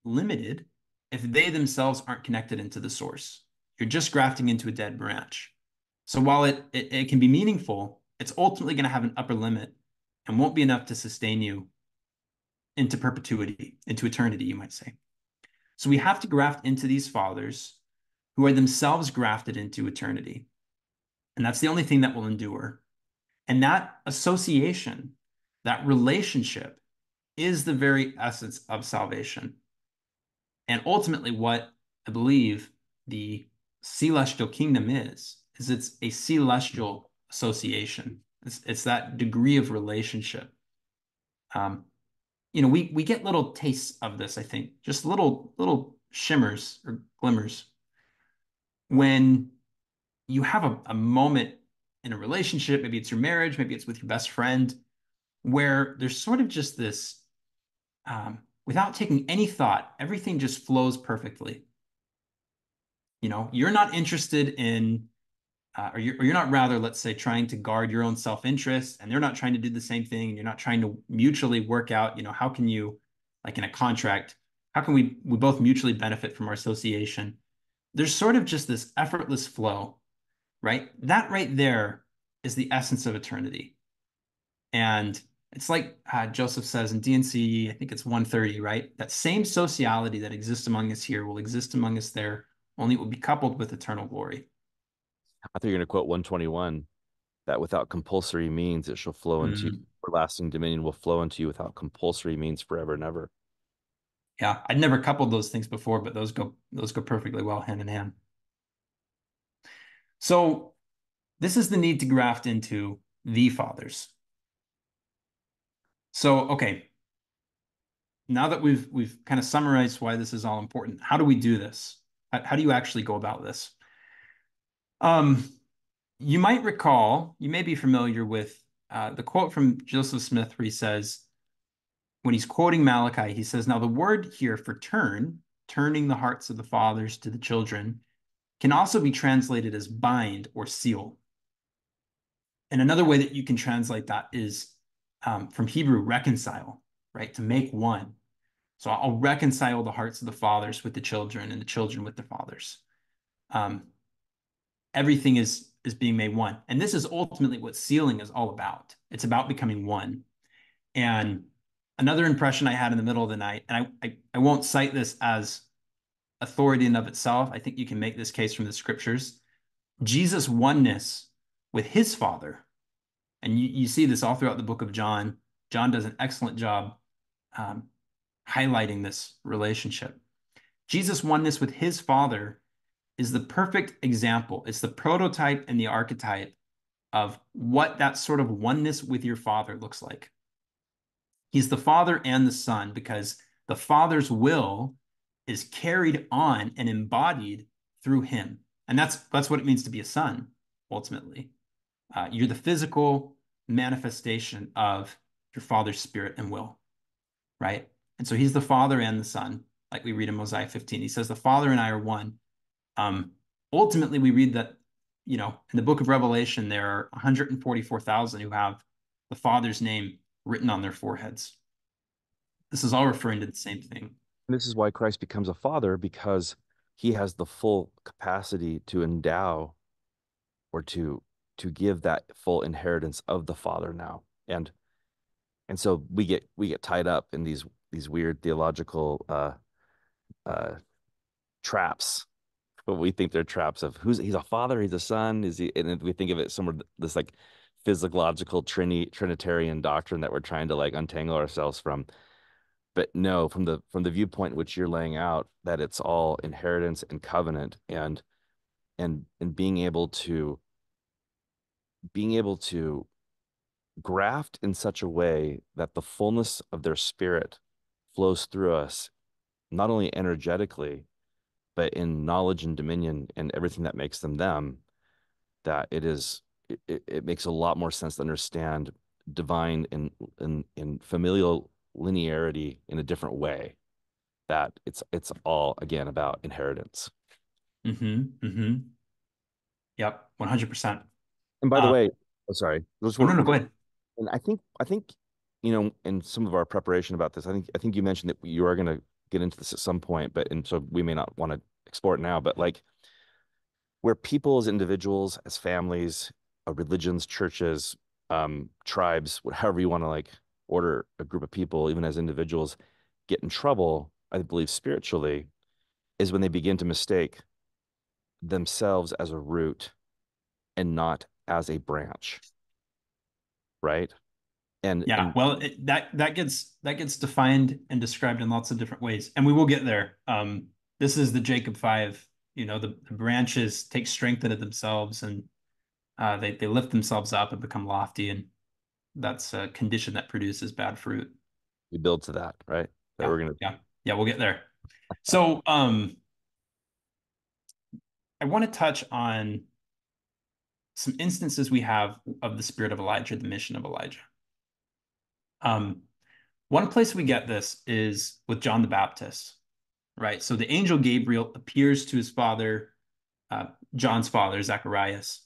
Speaker 1: limited if they themselves aren't connected into the source. You're just grafting into a dead branch. So while it can be meaningful, it's ultimately going to have an upper limit and won't be enough to sustain you into perpetuity, into eternity, you might say. So we have to graft into these fathers who are themselves grafted into eternity. And that's the only thing that will endure. And that association, that relationship, is the very essence of salvation. And ultimately, what I believe the celestial kingdom is it's a celestial association. It's that degree of relationship. Um, we get little tastes of this, I think, just little shimmers or glimmers when you have a moment in a relationship, maybe it's your marriage, maybe it's with your best friend, where there's sort of just this, without taking any thought, everything just flows perfectly. You're not interested in, or you're not rather, let's say, trying to guard your own self-interest, and they're not trying to do the same thing, and you're not trying to mutually work out, how can you, like in a contract, how can we both mutually benefit from our association? There's sort of just this effortless flow, right? That right there is the essence of eternity. And it's like Joseph says in D&C, I think it's 130, right? That same sociality that exists among us here will exist among us there, only it will be coupled with eternal glory.
Speaker 2: I think you're going to quote 121 that without compulsory means it shall flow into
Speaker 1: Mm,
Speaker 2: everlasting dominion will flow into you without compulsory means forever and ever.
Speaker 1: yeah, I'd never coupled those things before, but those go perfectly well hand in hand. So this is the need to graft into the fathers. So, okay, now that we've kind of summarized why this is all important, how do we do this? How do you actually go about this? Um, you might recall, you may be familiar with the quote from Joseph Smith where he says, when he's quoting Malachi, he says, now the word here for turn, turning the hearts of the fathers to the children, can also be translated as bind or seal. And another way that you can translate that is from Hebrew, reconcile, right? To make one. So I'll reconcile the hearts of the fathers with the children and the children with the fathers. Um, everything is being made one. And this is ultimately what sealing is all about. It's about becoming one. And another impression I had in the middle of the night, and I won't cite this as authority in of itself. I think you can make this case from the scriptures. Jesus' oneness with his Father, and you see this all throughout the book of John. John does an excellent job um, highlighting this relationship. Jesus' oneness with his Father is the perfect example. It's the prototype and the archetype of what that sort of oneness with your Father looks like. He's the Father and the Son because the Father's will is carried on and embodied through him. And that's what it means to be a son, ultimately. You're the physical manifestation of your Father's spirit and will, right? And so he's the Father and the Son, like we read in Mosiah 15. He says, the Father and I are one. Um, ultimately, we read that, in the book of Revelation, there are 144,000 who have the Father's name written on their foreheads. This is all referring to the same thing.
Speaker 2: This is why Christ becomes a father, because he has the full capacity to endow or to give that full inheritance of the Father now. And so we get tied up in these weird theological uh traps. But we think they're traps of he's a father, he's a son, is he, and we think of it somewhere this like physiological Trinitarian doctrine that we're trying to like untangle ourselves from. But no, from the viewpoint in which you're laying out, that it's all inheritance and covenant, and being able to graft in such a way that the fullness of their spirit flows through us, not only energetically, but in knowledge and dominion and everything that makes them them, that it makes a lot more sense to understand divine in familial linearity in a different way, that it's all again about inheritance.
Speaker 1: Mm-hmm. Mm-hmm. Yep. 100%.
Speaker 2: And by the
Speaker 1: Uh,
Speaker 2: way, oh, sorry, just
Speaker 1: oh, no,
Speaker 2: one,
Speaker 1: no, go ahead.
Speaker 2: and I think in some of our preparation about this, I think you mentioned that you are going to get into this at some point, but and so we may not want to explore it now, but like where people as individuals, as families, religions, churches, tribes, however you want to like order a group of people, even as individuals, get in trouble, I believe spiritually, is when they begin to mistake themselves as a root and not as a branch, right? And
Speaker 1: Yeah.
Speaker 2: and
Speaker 1: Well, that gets defined and described in lots of different ways, and we will get there. This is the Jacob 5. The branches take strength into themselves, and they lift themselves up and become lofty, and that's a condition that produces bad fruit.
Speaker 2: we build to that, right? That
Speaker 1: Yeah.
Speaker 2: we're gonna
Speaker 1: Yeah. Yeah. We'll get there. So, I want to touch on some instances we have of the spirit of Elijah, the mission of Elijah. Um, one place we get this is with John the Baptist, right? So the angel Gabriel appears to his father, uh, John's father, Zacharias,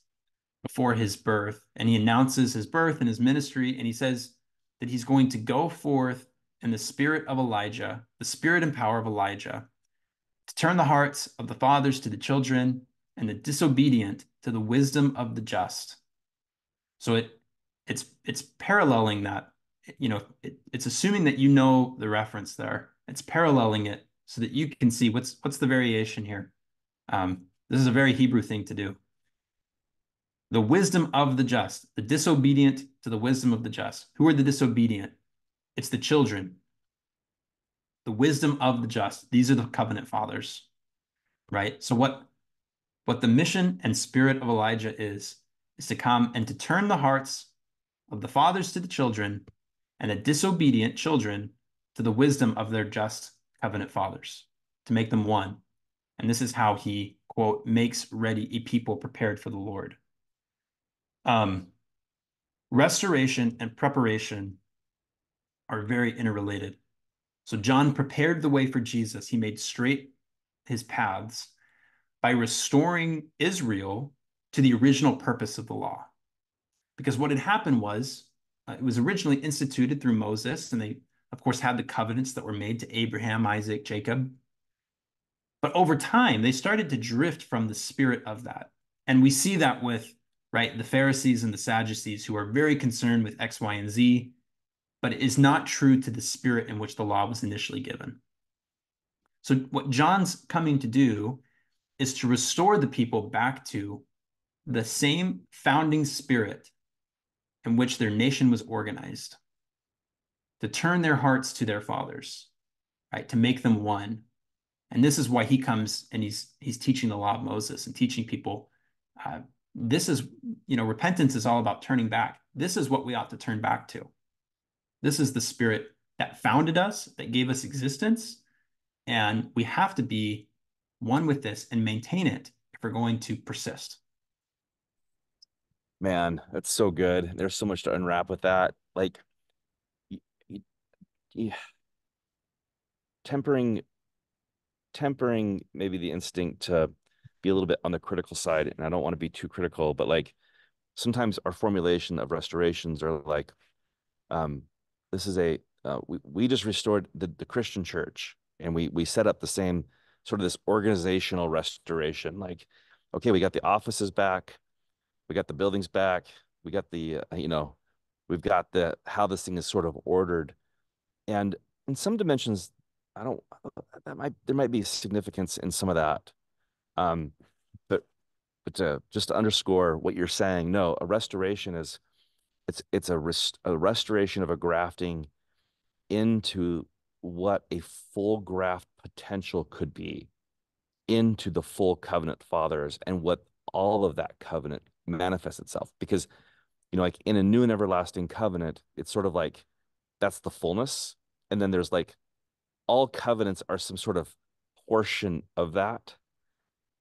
Speaker 1: before his birth, and he announces his birth and his ministry, and he says that he's going to go forth in the spirit of Elijah, the spirit and power of Elijah, to turn the hearts of the fathers to the children and the disobedient to the wisdom of the just. So it's paralleling that, it's assuming that you know the reference there. It's paralleling it so that you can see what's the variation here. This is a very Hebrew thing to do. The wisdom of the just, the disobedient to the wisdom of the just. Who are the disobedient? It's the children. The wisdom of the just. These are the covenant fathers, right? So what the mission and spirit of Elijah is to come and to turn the hearts of the fathers to the children and the disobedient children to the wisdom of their just covenant fathers, to make them one. And this is how he, quote, makes ready a people prepared for the Lord. Um, Restoration and preparation are very interrelated. So John prepared the way for Jesus. He made straight his paths by restoring Israel to the original purpose of the law. Because what had happened was it was originally instituted through Moses, and they, of course, had the covenants that were made to Abraham, Isaac, Jacob. But over time, they started to drift from the spirit of that. And we see that with, right, the Pharisees and the Sadducees, who are very concerned with X, Y, and Z, but it is not true to the spirit in which the law was initially given. So what John's coming to do is to restore the people back to the same founding spirit in which their nation was organized, to turn their hearts to their fathers, right, to make them one. And this is why he comes and he's teaching the law of Moses and teaching people. This is, repentance is all about turning back. This is what we ought to turn back to. This is the spirit that founded us, that gave us existence. And we have to be one with this and maintain it if we're going to persist.
Speaker 2: Man, that's so good. There's so much to unwrap with that. Like, y- y- y- tempering maybe the instinct to be a little bit on the critical side, and I don't want to be too critical, but like sometimes our formulation of restorations are like, um, this is a we just restored the Christian church, and we set up the same sort of this organizational restoration. Like, okay, we got the offices back, we got the buildings back, we got the we've got the how this thing is sort of ordered, and in some dimensions, I don't there might be significance in some of that. Um, but just to underscore what you're saying, no, a restoration is it's a restoration of a grafting into what a full graft potential could be into the full covenant fathers and what all of that covenant manifests itself. Because, like in a new and everlasting covenant, it's sort of like that's the fullness. And then there's like all covenants are some sort of portion of that.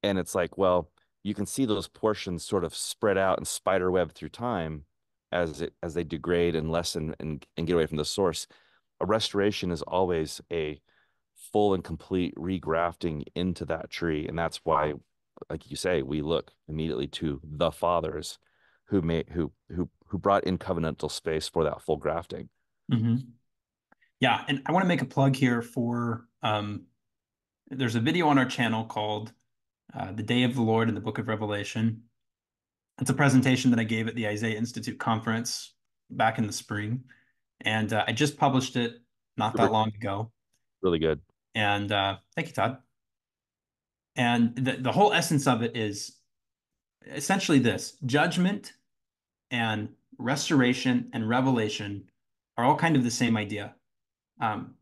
Speaker 2: And it's like, well, you can see those portions sort of spread out and spider web through time as they degrade and lessen and get away from the source. A restoration is always a full and complete regrafting into that tree. And that's why, like you say, we look immediately to the fathers who brought in covenantal space for that full grafting.
Speaker 1: Mm-hmm. Yeah, and I want to make a plug here for there's a video on our channel called The Day of the Lord in the Book of Revelation. It's a presentation that I gave at the Isaiah Institute conference back in the spring. And I just published it not that
Speaker 2: Super,
Speaker 1: long ago.
Speaker 2: really good.
Speaker 1: And thank you, Todd. And the whole essence of it is essentially this: judgment and restoration and revelation are all kind of the same idea. Um,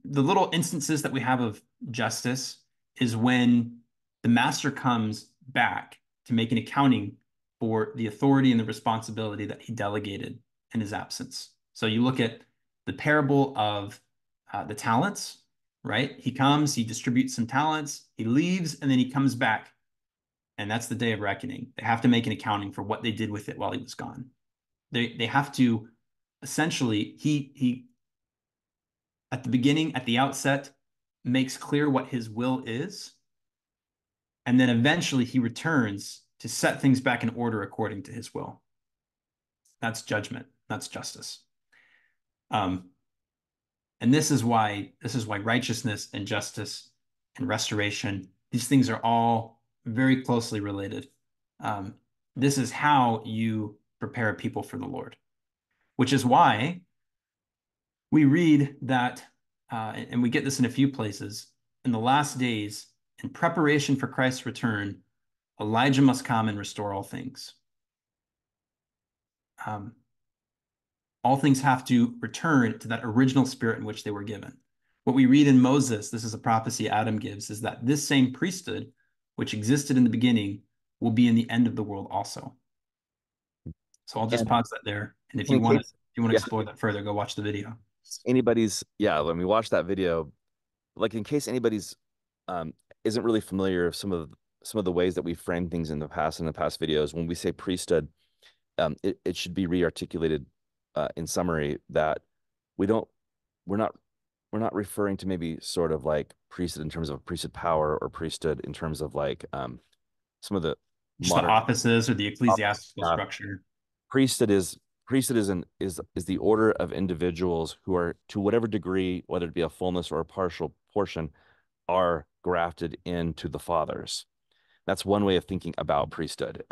Speaker 1: the little instances that we have of justice is when the master comes back to make an accounting for the authority and the responsibility that he delegated in his absence. So you look at the parable of the talents, right? He comes, he distributes some talents, he leaves, and then he comes back. And that's the day of reckoning. They have to make an accounting for what they did with it while he was gone. They have to essentially, he at the beginning, at the outset, makes clear what his will is. And then eventually he returns to set things back in order according to his will. That's judgment. That's justice. Um, and this is why righteousness and justice and restoration, these things are all very closely related. Um, this is how you prepare people for the Lord, which is why we read that, and we get this in a few places, in the last days, in preparation for Christ's return, Elijah must come and restore all things. Um, all things have to return to that original spirit in which they were given. What we read in Moses, this is a prophecy Adam gives, is that this same priesthood, which existed in the beginning, will be in the end of the world also. So I'll just
Speaker 2: And
Speaker 1: pause that there. And if you
Speaker 2: in
Speaker 1: want to,
Speaker 2: case,
Speaker 1: if you want to
Speaker 2: yeah,
Speaker 1: explore that further, go watch the video.
Speaker 2: yeah, when we watch that video, like in case anybody's um isn't really familiar with some of the ways that we frame things in the past videos, when we say priesthood, it should be rearticulated in summary that we don't we're not we're not referring to maybe sort of like priesthood in terms of priesthood power or priesthood in terms of like some of the
Speaker 1: Just the
Speaker 2: modern
Speaker 1: offices or the ecclesiastical
Speaker 2: uh,
Speaker 1: structure.
Speaker 2: priesthood is priesthood is the order of individuals who are to whatever degree, whether it be a fullness or a partial portion, are grafted into the fathers. That's one way of thinking about priesthood.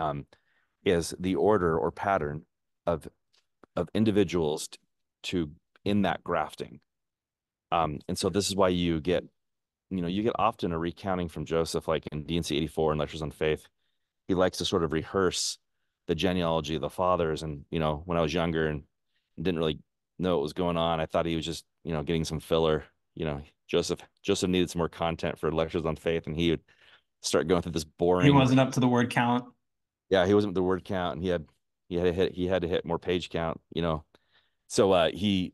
Speaker 2: Is the order or pattern of individuals to in that grafting. And so this is why you get often a recounting from Joseph, like in D&C 84 and Lectures on Faith. He likes to sort of rehearse the genealogy of the fathers. And, when I was younger and didn't really know what was going on, I thought he was just, getting some filler. Joseph needed some more content for Lectures on Faith, and he would start going through this
Speaker 1: He
Speaker 2: boring.
Speaker 1: wasn't up to the word count.
Speaker 2: Yeah, he wasn't the word count, and he had to hit more page count. So he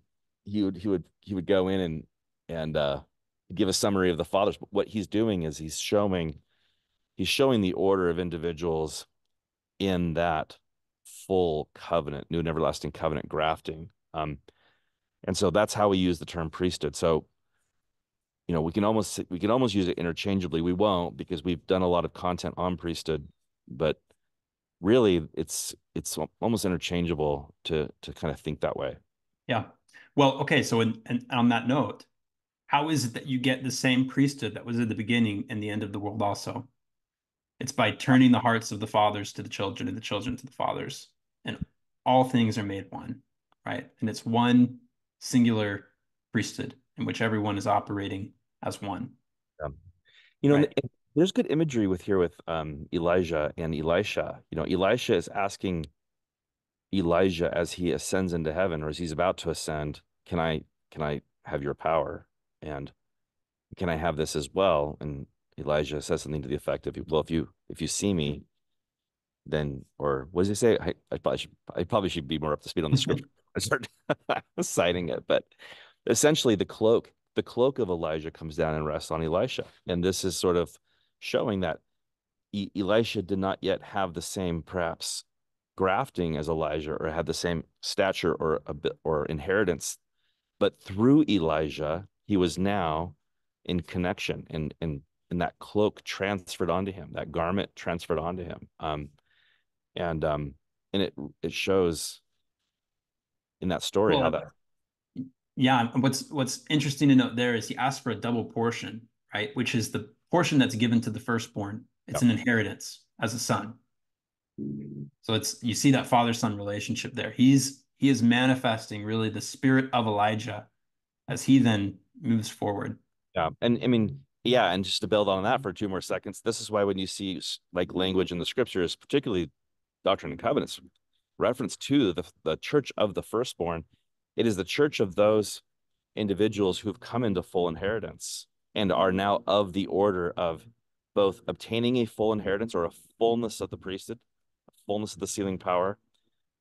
Speaker 2: would go in and give a summary of the fathers. But what he's doing is he's showing the order of individuals in that full covenant, new and everlasting covenant grafting. And so that's how we use the term priesthood. So, we can almost use it interchangeably. We won't because we've done a lot of content on priesthood, but really it's almost interchangeable to kind of think that way.
Speaker 1: Yeah. Well, okay. So, and on that note, how is it that you get the same priesthood that was at the beginning and the end of the world also? It's by turning the hearts of the fathers to the children and the children to the fathers. And all things are made one, right? And it's one singular priesthood in which everyone is operating as one,
Speaker 2: Um,
Speaker 1: right?
Speaker 2: and there's good imagery with Elijah and Elisha. Elisha is asking Elijah as he ascends into heaven or as he's about to ascend, can I have your power? And can I have this as well? And Elijah says something to the effect of, well, if you see me, then, or what does he say? I probably should be more up to speed on the scripture. I start citing it, but essentially the cloak of Elijah comes down and rests on Elisha. And this is sort of showing that Elisha did not yet have the same perhaps grafting as Elijah or had the same stature or a bit or inheritance, but through Elijah, he was now in connection and that cloak transferred onto him, that garment transferred onto him. And and it shows in that story how
Speaker 1: Well,
Speaker 2: that.
Speaker 1: yeah. And what's interesting to note there is he asked for a double portion, right? Which is the portion that's given to the firstborn.
Speaker 2: Yeah,
Speaker 1: It's an inheritance as a son. So it's you see that father-son relationship there. He is manifesting really the spirit of Elijah as he then moves forward.
Speaker 2: yeah, and I mean, yeah, and just to build on that for 2 more seconds, this is why when you see like language in the scriptures, particularly Doctrine and Covenants, reference to the church of the firstborn, it is the church of those individuals who've come into full inheritance and are now of the order of both obtaining a full inheritance or a fullness of the priesthood, a fullness of the sealing power,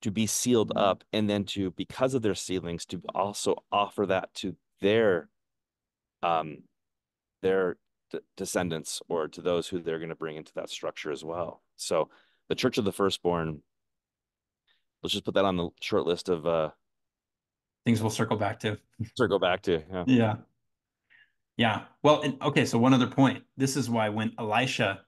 Speaker 2: to be sealed up, and then to, because of their sealings, to also offer that to um their descendants or to those who they're going to bring into that structure as well. So the church of the firstborn, let's just put that on the short list of
Speaker 1: Things we'll circle back to.
Speaker 2: circle back to. Yeah.
Speaker 1: Yeah. Yeah. Well, and, okay, so one other point. This is why when Elisha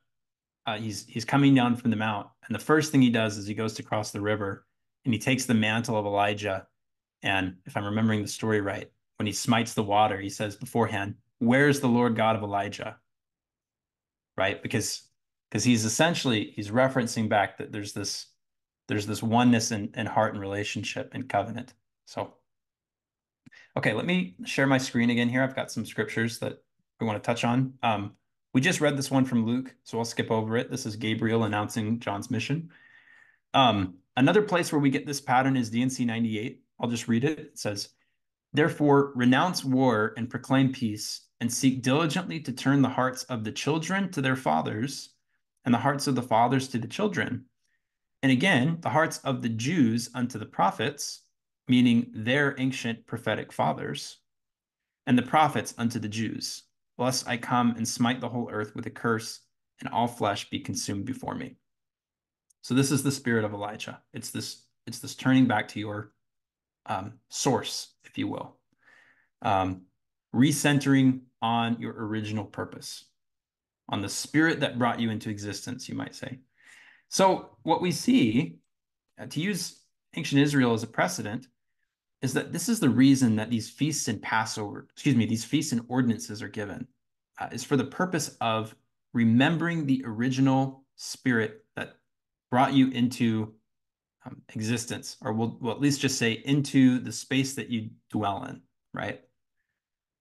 Speaker 1: he's coming down from the mount, and the first thing he does is he goes to cross the river and he takes the mantle of Elijah. And if I'm remembering the story right, when he smites the water, he says beforehand, "Where's the Lord God of Elijah?" Right? Because he's referencing back that there's this oneness in heart and relationship and covenant. So okay, let me share my screen again here. I've got some scriptures that we want to touch on. We just read this one from Luke, so I'll skip over it. This is Gabriel announcing John's mission. Another place where we get this pattern is D&C 98. I'll just read it. It says, "Therefore, renounce war and proclaim peace, and seek diligently to turn the hearts of the children to their fathers, and the hearts of the fathers to the children. And again, the hearts of the Jews unto the prophets," meaning their ancient prophetic fathers, "and the prophets unto the Jews, lest I come and smite the whole earth with a curse, and all flesh be consumed before me." So this is the spirit of Elijah. It's this It's this turning back to your source, if you will, um, recentering on your original purpose, on the spirit that brought you into existence, you might say. So, what we see, to use ancient Israel as a precedent, is that this is the reason that these feasts and Passover, excuse me, these feasts and ordinances are given, is for the purpose of remembering the original spirit that brought you into existence, or we'll at least just say into the space that you dwell in, right?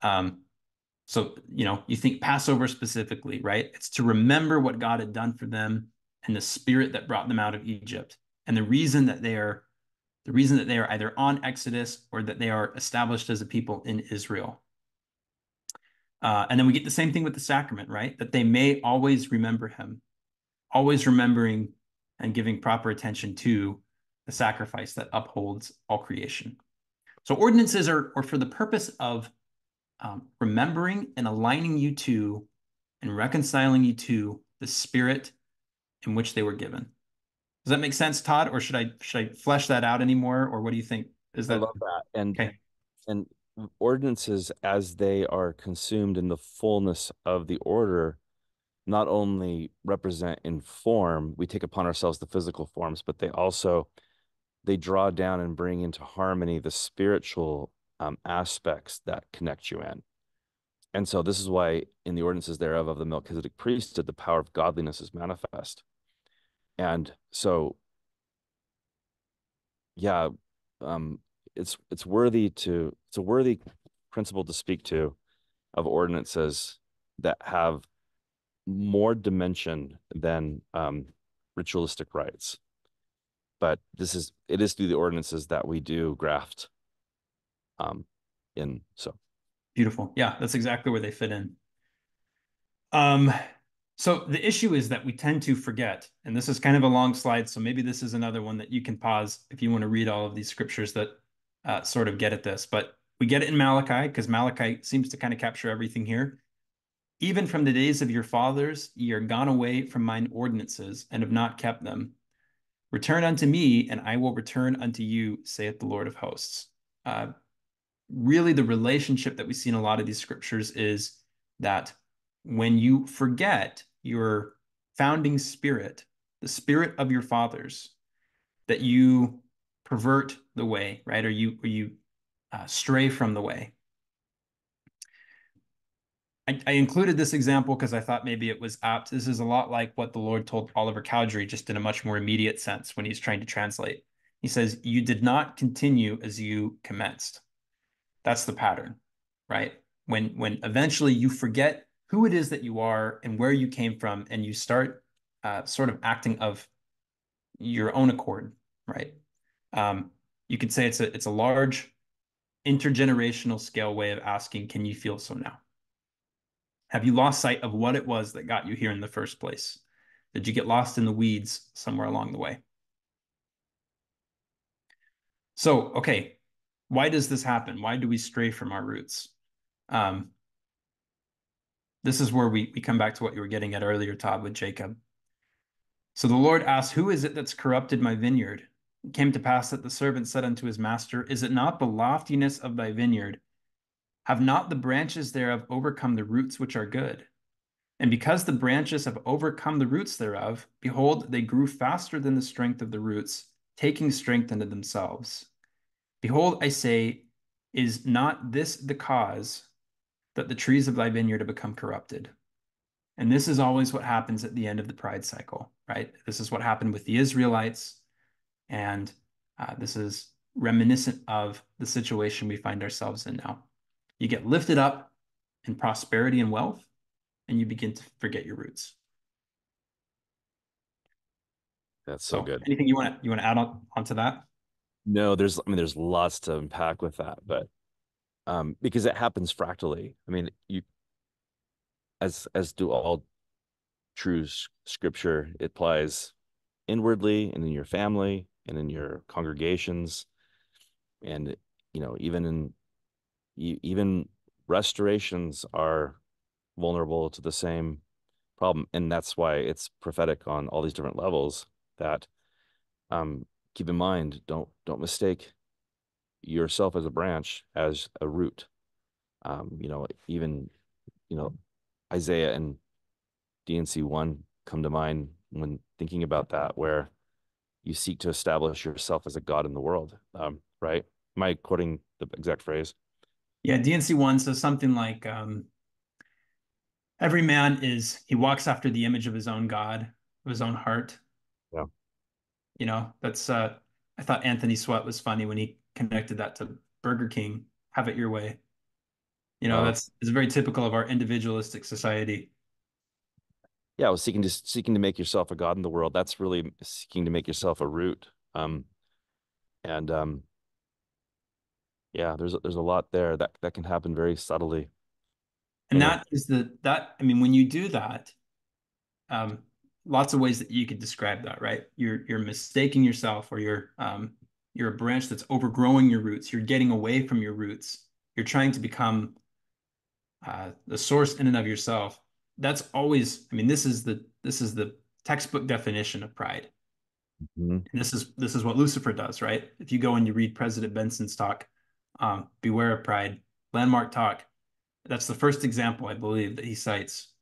Speaker 1: Um, so, you think Passover specifically, right? It's to remember what God had done for them and the spirit that brought them out of Egypt. And the reason that they are either on Exodus or that they are established as a people in Israel. And then we get the same thing with the sacrament, right? That they may always remember him, always remembering and giving proper attention to the sacrifice that upholds all creation. So ordinances are for the purpose of remembering and aligning you to and reconciling you to the spirit in which they were given. Does that make sense, Todd? Or should I flesh that out anymore? Or what do you think? Is
Speaker 2: I
Speaker 1: that
Speaker 2: love that. And
Speaker 1: okay?
Speaker 2: and ordinances as they are consumed in the fullness of the order not only represent in form, we take upon ourselves the physical forms, but they draw down and bring into harmony the spiritual aspects that connect you in. And so this is why in the ordinances thereof of the Melchizedek priesthood, the power of godliness is manifest. And so, yeah, um, it's a worthy principle to speak to of ordinances that have more dimension than ritualistic rites. But it is through the ordinances that we do graft um, in. So
Speaker 1: Beautiful. Yeah, that's exactly where they fit in. Um, so the issue is that we tend to forget, and this is kind of a long slide, so maybe this is another one that you can pause if you want to read all of these scriptures that sort of get at this. But we get it in Malachi because Malachi seems to kind of capture everything here. Even from the days of your fathers, ye are gone away from mine ordinances and have not kept them. Return unto me, and I will return unto you, saith the Lord of hosts. Really, the relationship that we see in a lot of these scriptures is that when you forget your founding spirit, the spirit of your fathers, that you pervert the way, right? Or you stray from the way. I included this example because I thought maybe it was apt. This is a lot like what the Lord told Oliver Cowdery, just in a much more immediate sense when he's trying to translate. He says, "You did not continue as you commenced." That's the pattern, right? When eventually you forget who it is that you are and where you came from, and you start sort of acting of your own accord, right? Um, you could say it's a large intergenerational scale way of asking, can you feel so now? Have you lost sight of what it was that got you here in the first place? Did you get lost in the weeds somewhere along the way? So, okay, why does this happen? Why do we stray from our roots? Um, this is where we come back to what you were getting at earlier, Todd, with Jacob. So the Lord asked, who is it that's corrupted my vineyard? It came to pass that the servant said unto his master, is it not the loftiness of thy vineyard? Have not the branches thereof overcome the roots which are good? And because the branches have overcome the roots thereof, behold, they grew faster than the strength of the roots, taking strength unto themselves. Behold, I say, is not this the cause that the trees of thy vineyard have become corrupted? And this is always what happens at the end of the pride cycle, right? This is what happened with the Israelites. And this is reminiscent of the situation we find ourselves in now. You get lifted up in prosperity and wealth, and you begin to forget your roots.
Speaker 2: that's so
Speaker 1: So
Speaker 2: good.
Speaker 1: anything you want to add onto that?
Speaker 2: No, there's lots to unpack with that, but because it happens fractally. I mean, you as do all true scripture, it applies inwardly and in your family and in your congregations, and even restorations are vulnerable to the same problem, and that's why it's prophetic on all these different levels that keep in mind, don't mistake yourself as a branch as a root. Even you know Isaiah and DNC 1 come to mind when thinking about that, where you seek to establish yourself as a god in the world. Right? Am I quoting the exact phrase?
Speaker 1: Yeah, DNC one says something like, every man is, he walks after the image of his own God, of his own heart.
Speaker 2: Yeah.
Speaker 1: That's I thought Anthony Sweat was funny when he connected that to Burger King, have it your way.
Speaker 2: Well,
Speaker 1: That's it's very typical of our individualistic society.
Speaker 2: yeah, I was seeking to make yourself a god in the world. That's really seeking to make yourself a root. And Yeah, there's a lot there that can happen very subtly
Speaker 1: And
Speaker 2: in a
Speaker 1: that is I mean, when you do that, um, lots of ways that you could describe that, right? You're mistaking yourself, or you're a branch that's overgrowing your roots. You're getting away from your roots. You're trying to become the source in and of yourself. That's always, I mean, this is the textbook definition of pride.
Speaker 2: Mhm.
Speaker 1: And this is what Lucifer does, right? If you go and you read President Benson's talk, Beware of Pride, landmark talk, that's the first example I believe that he cites.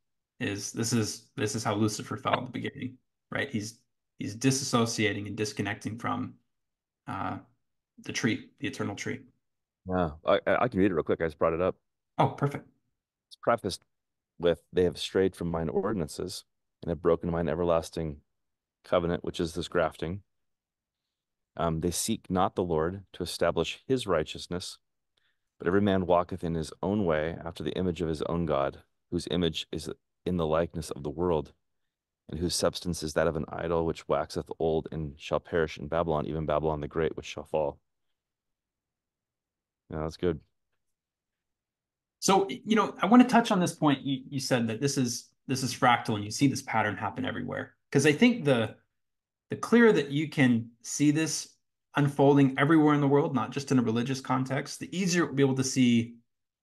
Speaker 1: Is this is how Lucifer fell in the beginning, right? He's disassociating and disconnecting from uh, the tree, the eternal tree.
Speaker 2: Yeah, I can read it real quick. I just brought it up.
Speaker 1: Oh, perfect.
Speaker 2: It's prefaced with, "They have strayed from mine ordinances and have broken mine everlasting covenant," which is this grafting. They seek not the Lord to establish his righteousness, but every man walketh in his own way after the image of his own God, whose image is in the likeness of the world, and whose substance is that of an idol which waxeth old and shall perish in Babylon, even Babylon the Great, which shall fall. Yeah, that's good.
Speaker 1: So, I want to touch on this point. You said that this is fractal, and you see this pattern happen everywhere. Because I think the clearer that you can see this unfolding everywhere in the world, not just in a religious context, the easier we'll be able to see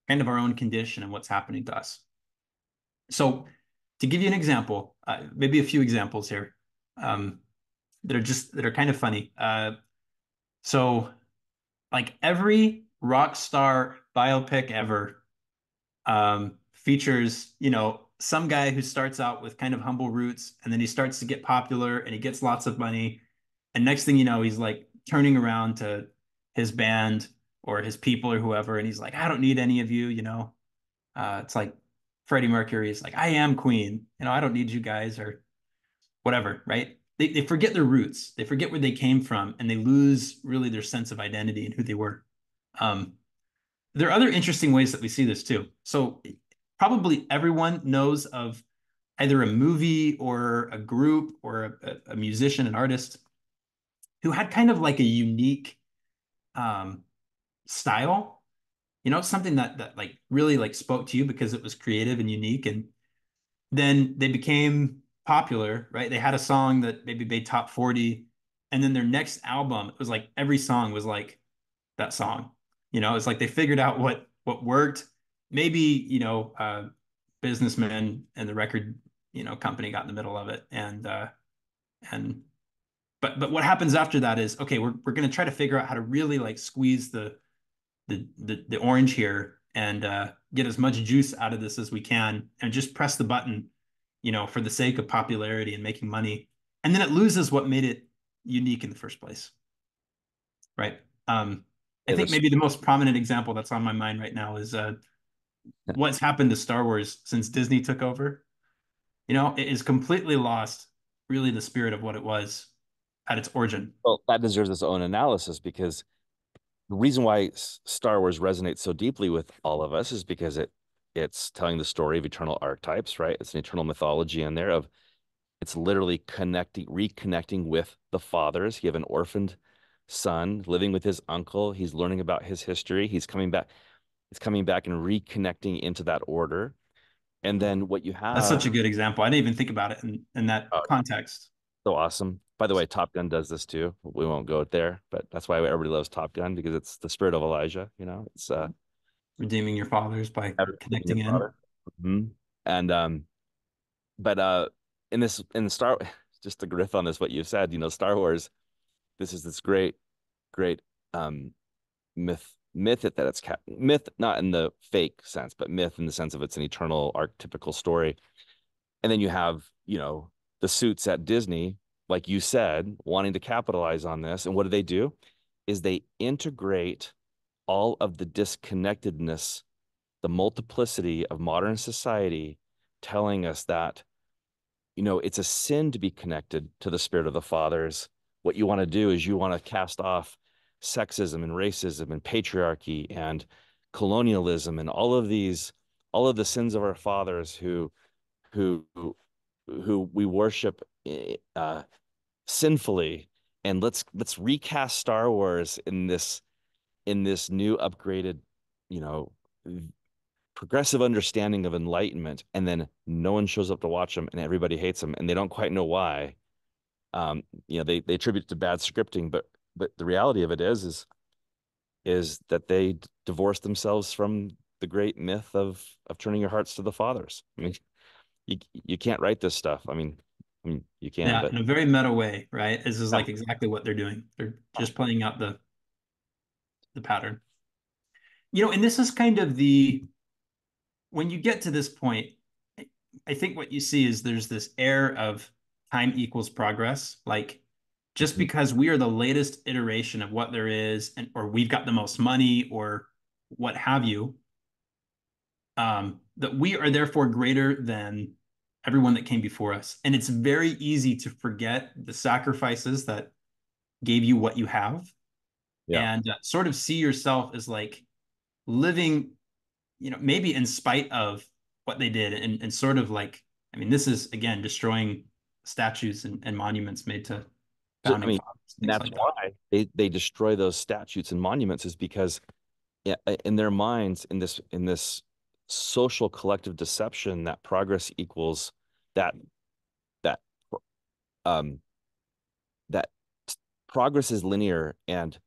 Speaker 1: kind of our own condition and what's happening to us. So, to give you an example, maybe a few examples here, um, that are kind of funny. So, like every rock star biopic ever features, some guy who starts out with kind of humble roots, and then he starts to get popular and he gets lots of money. And next thing you know, he's like turning around to his band or his people or whoever, and he's like, I don't need any of you. It's like Freddie Mercury is like, I am Queen. I don't need you guys or whatever, right? They forget their roots. They forget where they came from, and they lose really their sense of identity and who they were. Um, there are other interesting ways that we see this too. So probably everyone knows of either a movie or a group or a musician, an artist who had kind of like a unique um, style, something that like really like spoke to you because it was creative and unique. And then they became popular, right? They had a song that maybe made top 40. And then their next album, it was like every song was like that song. It's like they figured out what worked. Maybe, businessmen and the record, company got in the middle of it. And but what happens after that is, okay, we're gonna try to figure out how to really like squeeze the orange here and get as much juice out of this as we can and just press the button, for the sake of popularity and making money. And then it loses what made it unique in the first place, right? I
Speaker 2: Yeah,
Speaker 1: think
Speaker 2: there's
Speaker 1: maybe the most prominent example that's on my mind right now is what's happened to Star Wars since Disney took over. It is completely lost really the spirit of what it was at its origin.
Speaker 2: well, that deserves its own analysis, because the reason why Star Wars resonates so deeply with all of us is because it's telling the story of eternal archetypes, right? It's an eternal mythology in there of, it's literally reconnecting with the fathers. You have an orphaned son living with his uncle. He's learning about his history. He's coming back and reconnecting into that order. And then what you
Speaker 1: That's such
Speaker 2: have,
Speaker 1: a good example. I didn't even think about it in that
Speaker 2: oh,
Speaker 1: context.
Speaker 2: so awesome. By the way, Top Gun does this too. We won't go there, but that's why everybody loves Top Gun, because it's the spirit of Elijah, It's
Speaker 1: Redeeming your fathers by
Speaker 2: everything your
Speaker 1: connecting in.
Speaker 2: father. Mhm. And but in Star just to riff on this, what you said, Star Wars, this is this great um myth that it's myth, not in the fake sense, but myth in the sense of it's an eternal archetypical story. And then you have, the suits at Disney, like you said, wanting to capitalize on this. And what do? Is they integrate all of the disconnectedness, the multiplicity of modern society, telling us that, it's a sin to be connected to the spirit of the fathers. What you want to do is you want to cast off sexism and racism and patriarchy and colonialism and all of the sins of our fathers who who we worship sinfully. And let's recast Star Wars in this new upgraded, you know, progressive understanding of enlightenment, and then no one shows up to watch them and everybody hates them and they don't quite know why. They attribute it to bad scripting, but the reality of it is that they divorced themselves from the great myth of turning your hearts to the fathers. I mean, you can't write this stuff. I mean you can,
Speaker 1: Yeah,
Speaker 2: but
Speaker 1: in a very meta way, right? This is
Speaker 2: yeah.
Speaker 1: like exactly what they're doing. They're just playing out the pattern. And this is kind of the when you get to this point, I think what you see is there's this air of time equals progress. Like just
Speaker 2: Mhm.
Speaker 1: because we are the latest iteration of what there is, and or we've got the most money or what have you, that we are therefore greater than everyone that came before us. And it's very easy to forget the sacrifices that gave you what you have
Speaker 2: Yeah.
Speaker 1: and sort of see yourself as like living, maybe in spite of what they did and sort of like, I mean, this is again destroying statues and monuments made to
Speaker 2: So, I
Speaker 1: founding
Speaker 2: mean,
Speaker 1: fathers, things
Speaker 2: that's
Speaker 1: like that.
Speaker 2: why they destroy those statutes and monuments, is because in their minds, in this social collective deception, that progress equals that that um that progress is linear. And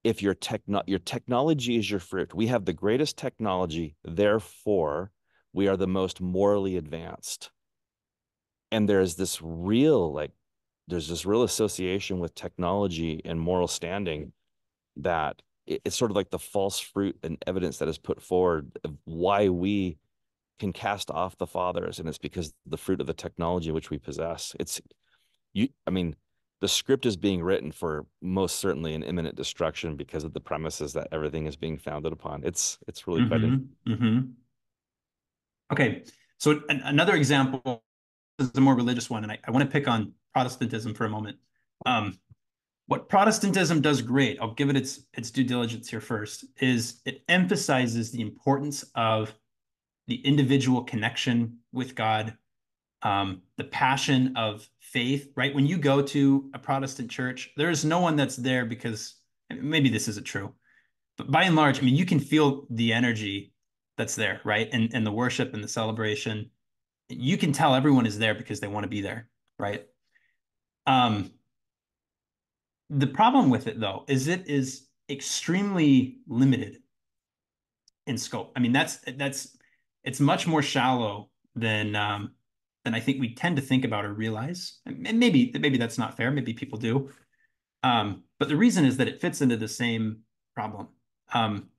Speaker 2: if your technology is your fruit, we have the greatest technology, therefore we are the most morally advanced. And there's this real association with technology and moral standing, that it's sort of like the false fruit and evidence that is put forward of why we can cast off the fathers, and it's because the fruit of the technology which we possess. I mean, the script is being written for most certainly an imminent destruction because of the premises that everything is being founded upon. It's really quite interesting.
Speaker 1: Okay, so another example is a more religious one, and I want to pick on Protestantism for a moment. Um, what Protestantism does great, I'll give it its due diligence here first, is it emphasizes the importance of the individual connection with God, the passion of faith, right? When you go to a Protestant church, there is no one that's there because maybe this isn't true, but by and large, I mean, you can feel the energy that's there, right? And the worship and the celebration. You can tell everyone is there because they want to be there, right? Um, the problem with it, though, is it is extremely limited in scope. I mean, that's it's much more shallow than I think we tend to think about or realize. And maybe that's not fair. Maybe people do. But the reason is that it fits into the same problem. Um,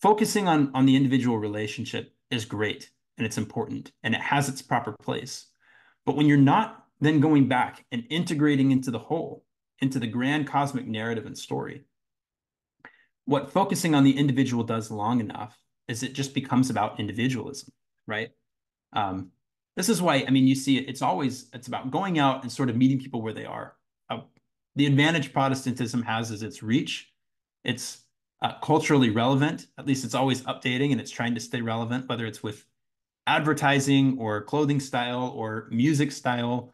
Speaker 1: Focusing on the individual relationship is great and it's important and it has its proper place. But when you're not then going back and integrating into the whole, into the grand cosmic narrative and story, what focusing on the individual does long enough is it just becomes about individualism, right? Um, this is why, I mean, you see it, it's about going out and sort of meeting people where they are. Uh, the advantage Protestantism has is its reach. It's culturally relevant. At least it's always updating and it's trying to stay relevant, whether it's with advertising or clothing style or music style.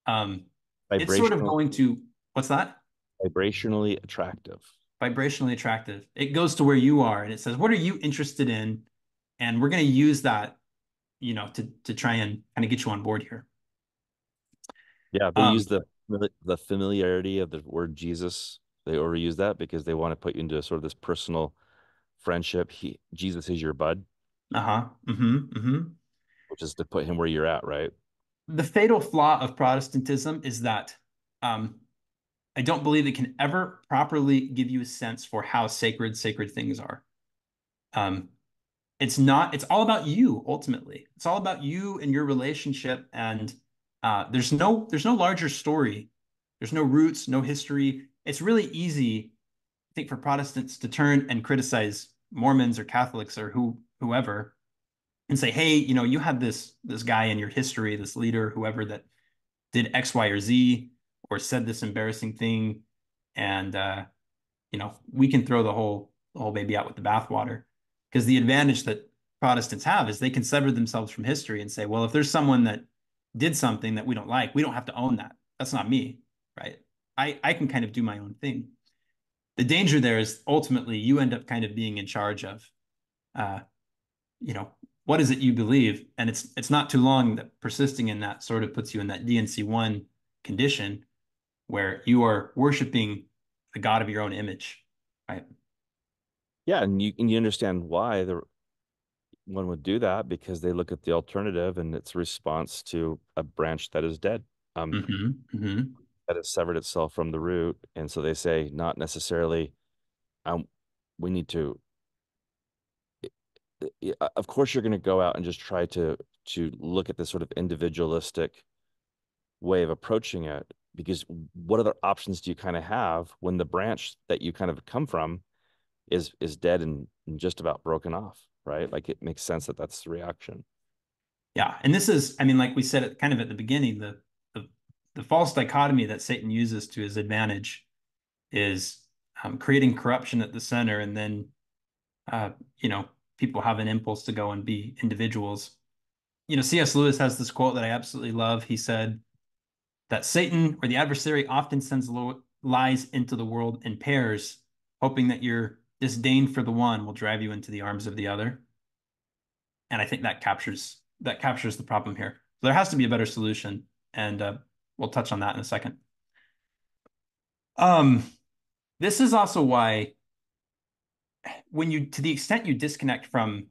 Speaker 1: Um, it's sort of
Speaker 2: Vibrational,
Speaker 1: going to, what's that?
Speaker 2: vibrationally attractive.
Speaker 1: Vibrationally attractive. It goes to where you are and it says, what are you interested in? And we're going to use that, to try and kind of get you on board here.
Speaker 2: Yeah, they
Speaker 1: Um,
Speaker 2: use the familiarity of the word Jesus. They overuse that because they want to put you into sort of this personal friendship. Jesus is your bud,
Speaker 1: uh-huh.
Speaker 2: which is to put him where you're at, right?
Speaker 1: The fatal flaw of Protestantism is that um, I don't believe it can ever properly give you a sense for how sacred things are. Um, it's not, it's all about you ultimately. It's all about you and your relationship. And there's no larger story. There's no roots, no history. It's really easy, I think, for Protestants to turn and criticize Mormons or Catholics or whoever and say, hey, you know, you had this guy in your history, this leader, whoever that did X, Y, or Z, or said this embarrassing thing, and you know, we can throw the whole baby out with the bathwater. Because the advantage that Protestants have is they can sever themselves from history and say, well, if there's someone that did something that we don't like, we don't have to own that. That's not me, right? I can kind of do my own thing. The danger there is ultimately you end up kind of being in charge of, uh, you know, what is it you believe? And it's not too long that persisting in that sort of puts you in that DNC1 condition where you are worshiping the God of your own image, right?
Speaker 2: Yeah, and you understand why one would do that, because they look at the alternative and it's a response to a branch that is dead,
Speaker 1: Mm-hmm. Mm-hmm.
Speaker 2: that has severed itself from the root. And so they say, not necessarily, um, we need to, of course, you're going to go out and just try to look at this sort of individualistic way of approaching it, because what other options do you kind of have when the branch that you kind of come from is dead and just about broken off, right? Like it makes sense that that's the reaction.
Speaker 1: Yeah, and this is, I mean, like we said at kind of at the beginning, the the false dichotomy that Satan uses to his advantage is creating corruption at the center, and then uh, you know, people have an impulse to go and be individuals. You know, C.S. Lewis has this quote that I absolutely love. He said that Satan or the adversary often sends lies into the world in pairs, hoping that your disdain for the one will drive you into the arms of the other. And I think that captures the problem here. So there has to be a better solution, and we'll touch on that in a second. Um, this is also why, when you, to the extent you disconnect from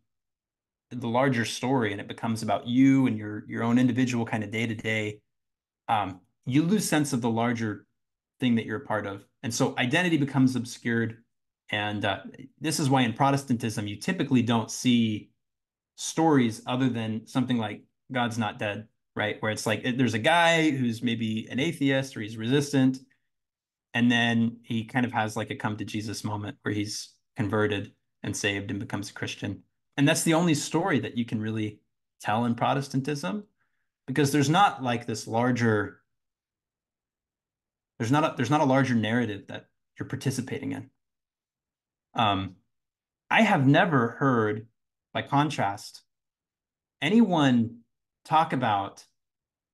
Speaker 1: the larger story and it becomes about you and your own individual kind of day to day, you lose sense of the larger thing that you're a part of, and so identity becomes obscured. And this is why in Protestantism you typically don't see stories other than something like God's Not Dead, right? Where it's like there's a guy who's maybe an atheist or he's resistant, and then he kind of has like a come to Jesus moment where he's converted and saved and becomes a Christian. And that's the only story that you can really tell in Protestantism, because there's not like this larger, there's not a larger narrative that you're participating in. Um, I have never heard, by contrast, anyone talk about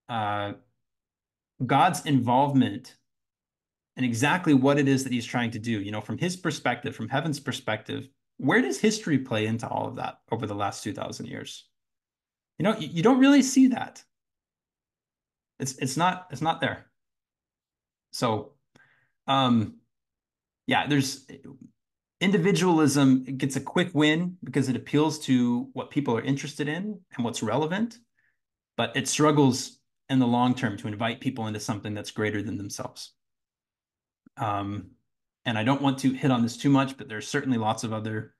Speaker 1: uh, God's involvement and exactly what it is that he's trying to do. You know, from his perspective, from heaven's perspective, where does history play into all of that over the last 2,000 years? You know, you don't really see that. It's not there. So, um, yeah, there's individualism. It gets a quick win because it appeals to what people are interested in and what's relevant, but it struggles in the long term to invite people into something that's greater than themselves. Um, and I don't want to hit on this too much, but there's certainly lots of other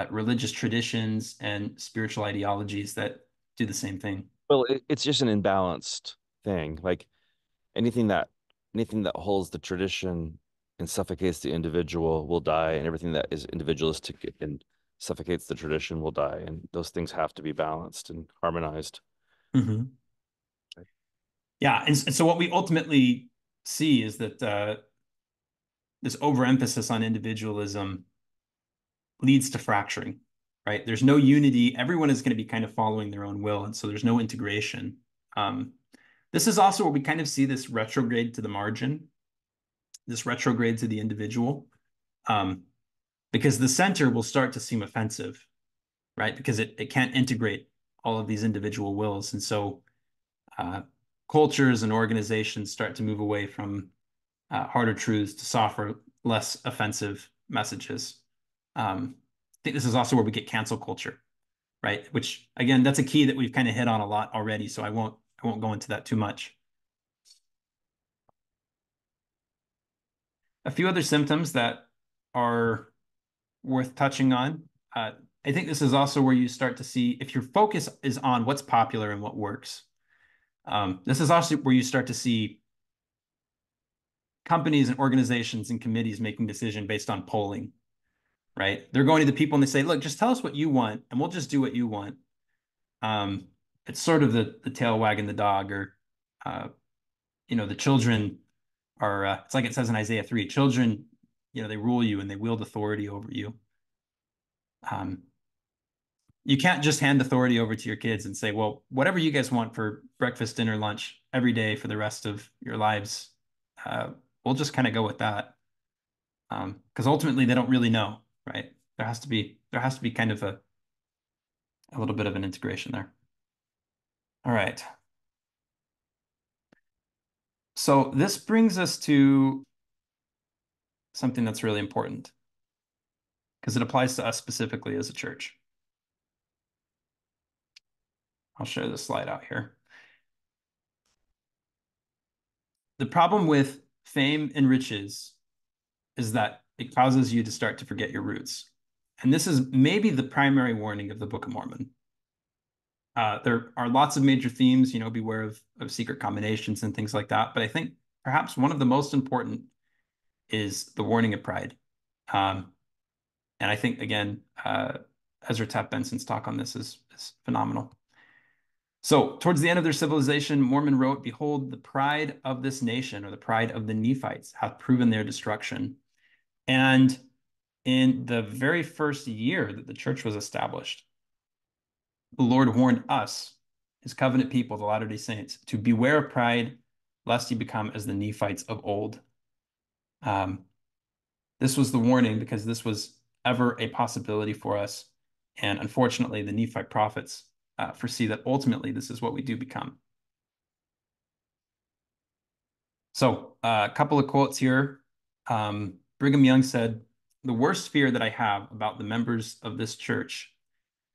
Speaker 1: religious traditions and spiritual ideologies that do the same thing.
Speaker 2: Well, it's just an imbalanced thing. Like anything that anything that holds the tradition and suffocates the individual will die, and everything that is individualistic and suffocates the tradition will die. And those things have to be balanced and harmonized.
Speaker 1: Mm-hmm. Yeah, and so what we ultimately see is that this overemphasis on individualism leads to fracturing, right? There's no unity. Everyone is going to be kind of following their own will, and so there's no integration. Um, this is also where we kind of see this retrograde to the margin, this retrograde to the individual, um, because the center will start to seem offensive, right? Because it can't integrate all of these individual wills, and so uh, cultures and organizations start to move away from harder truths to softer, less offensive messages. I think this is also where we get cancel culture, right? Which again, that's a key that we've kind of hit on a lot already, so I won't go into that too much. A few other symptoms that are worth touching on. I think this is also where you start to see if your focus is on what's popular and what works. This is also where you start to see companies and organizations and committees making decisions based on polling, right? They're going to the people and they say, look, just tell us what you want and we'll just do what you want. Um, it's sort of the tail wagging the dog, or uh, the children are it's like it says in Isaiah 3, children, they rule you and they wield authority over you. Um, you can't just hand authority over to your kids and say, well, whatever you guys want for breakfast, dinner, lunch every day for the rest of your lives, uh, we'll just kind of go with that. Because ultimately they don't really know, right? There has to be kind of a little bit of an integration there. All right. So this brings us to something that's really important because it applies to us specifically as a church. I'll share this slide out here. The problem with fame and riches is that it causes you to start to forget your roots. And this is maybe the primary warning of the Book of Mormon. There are lots of major themes, beware of secret combinations and things like that. But I think perhaps one of the most important is the warning of pride. Um, and I think, again, Ezra Taft Benson's talk on this is phenomenal. So, towards the end of their civilization, Mormon wrote, behold, the pride of this nation, or the pride of the Nephites, hath proven their destruction. And in the very first year that the church was established, the Lord warned us, his covenant people, the Latter-day Saints, to beware of pride, lest ye become as the Nephites of old. Um, this was the warning because this was ever a possibility for us. And unfortunately, the Nephite prophets foresee that ultimately this is what we do become. So a couple of quotes here. Brigham Young said, the worst fear that I have about the members of this church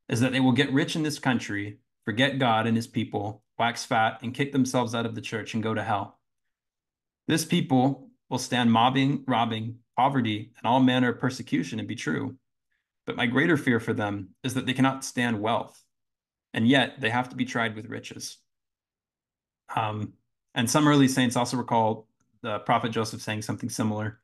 Speaker 1: is that they will get rich in this country, forget God and his people, wax fat, and kick themselves out of the church and go to hell. This people will stand mobbing, robbing, poverty, and all manner of persecution and be true. But my greater fear for them is that they cannot stand wealth, and yet they have to be tried with riches. Um, and some early saints also recall the prophet Joseph saying something similar,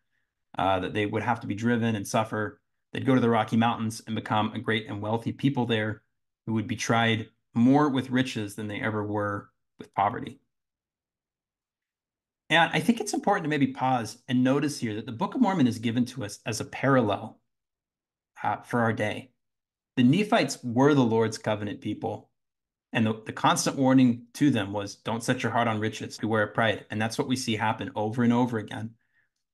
Speaker 1: that they would have to be driven and suffer. They'd go to the Rocky Mountains and become a great and wealthy people there who would be tried more with riches than they ever were with poverty. And I think it's important to maybe pause and notice here that the Book of Mormon is given to us as a parallel for our day. The Nephites were the Lord's covenant people. And the constant warning to them was, don't set your heart on riches, beware of pride. And that's what we see happen over and over again.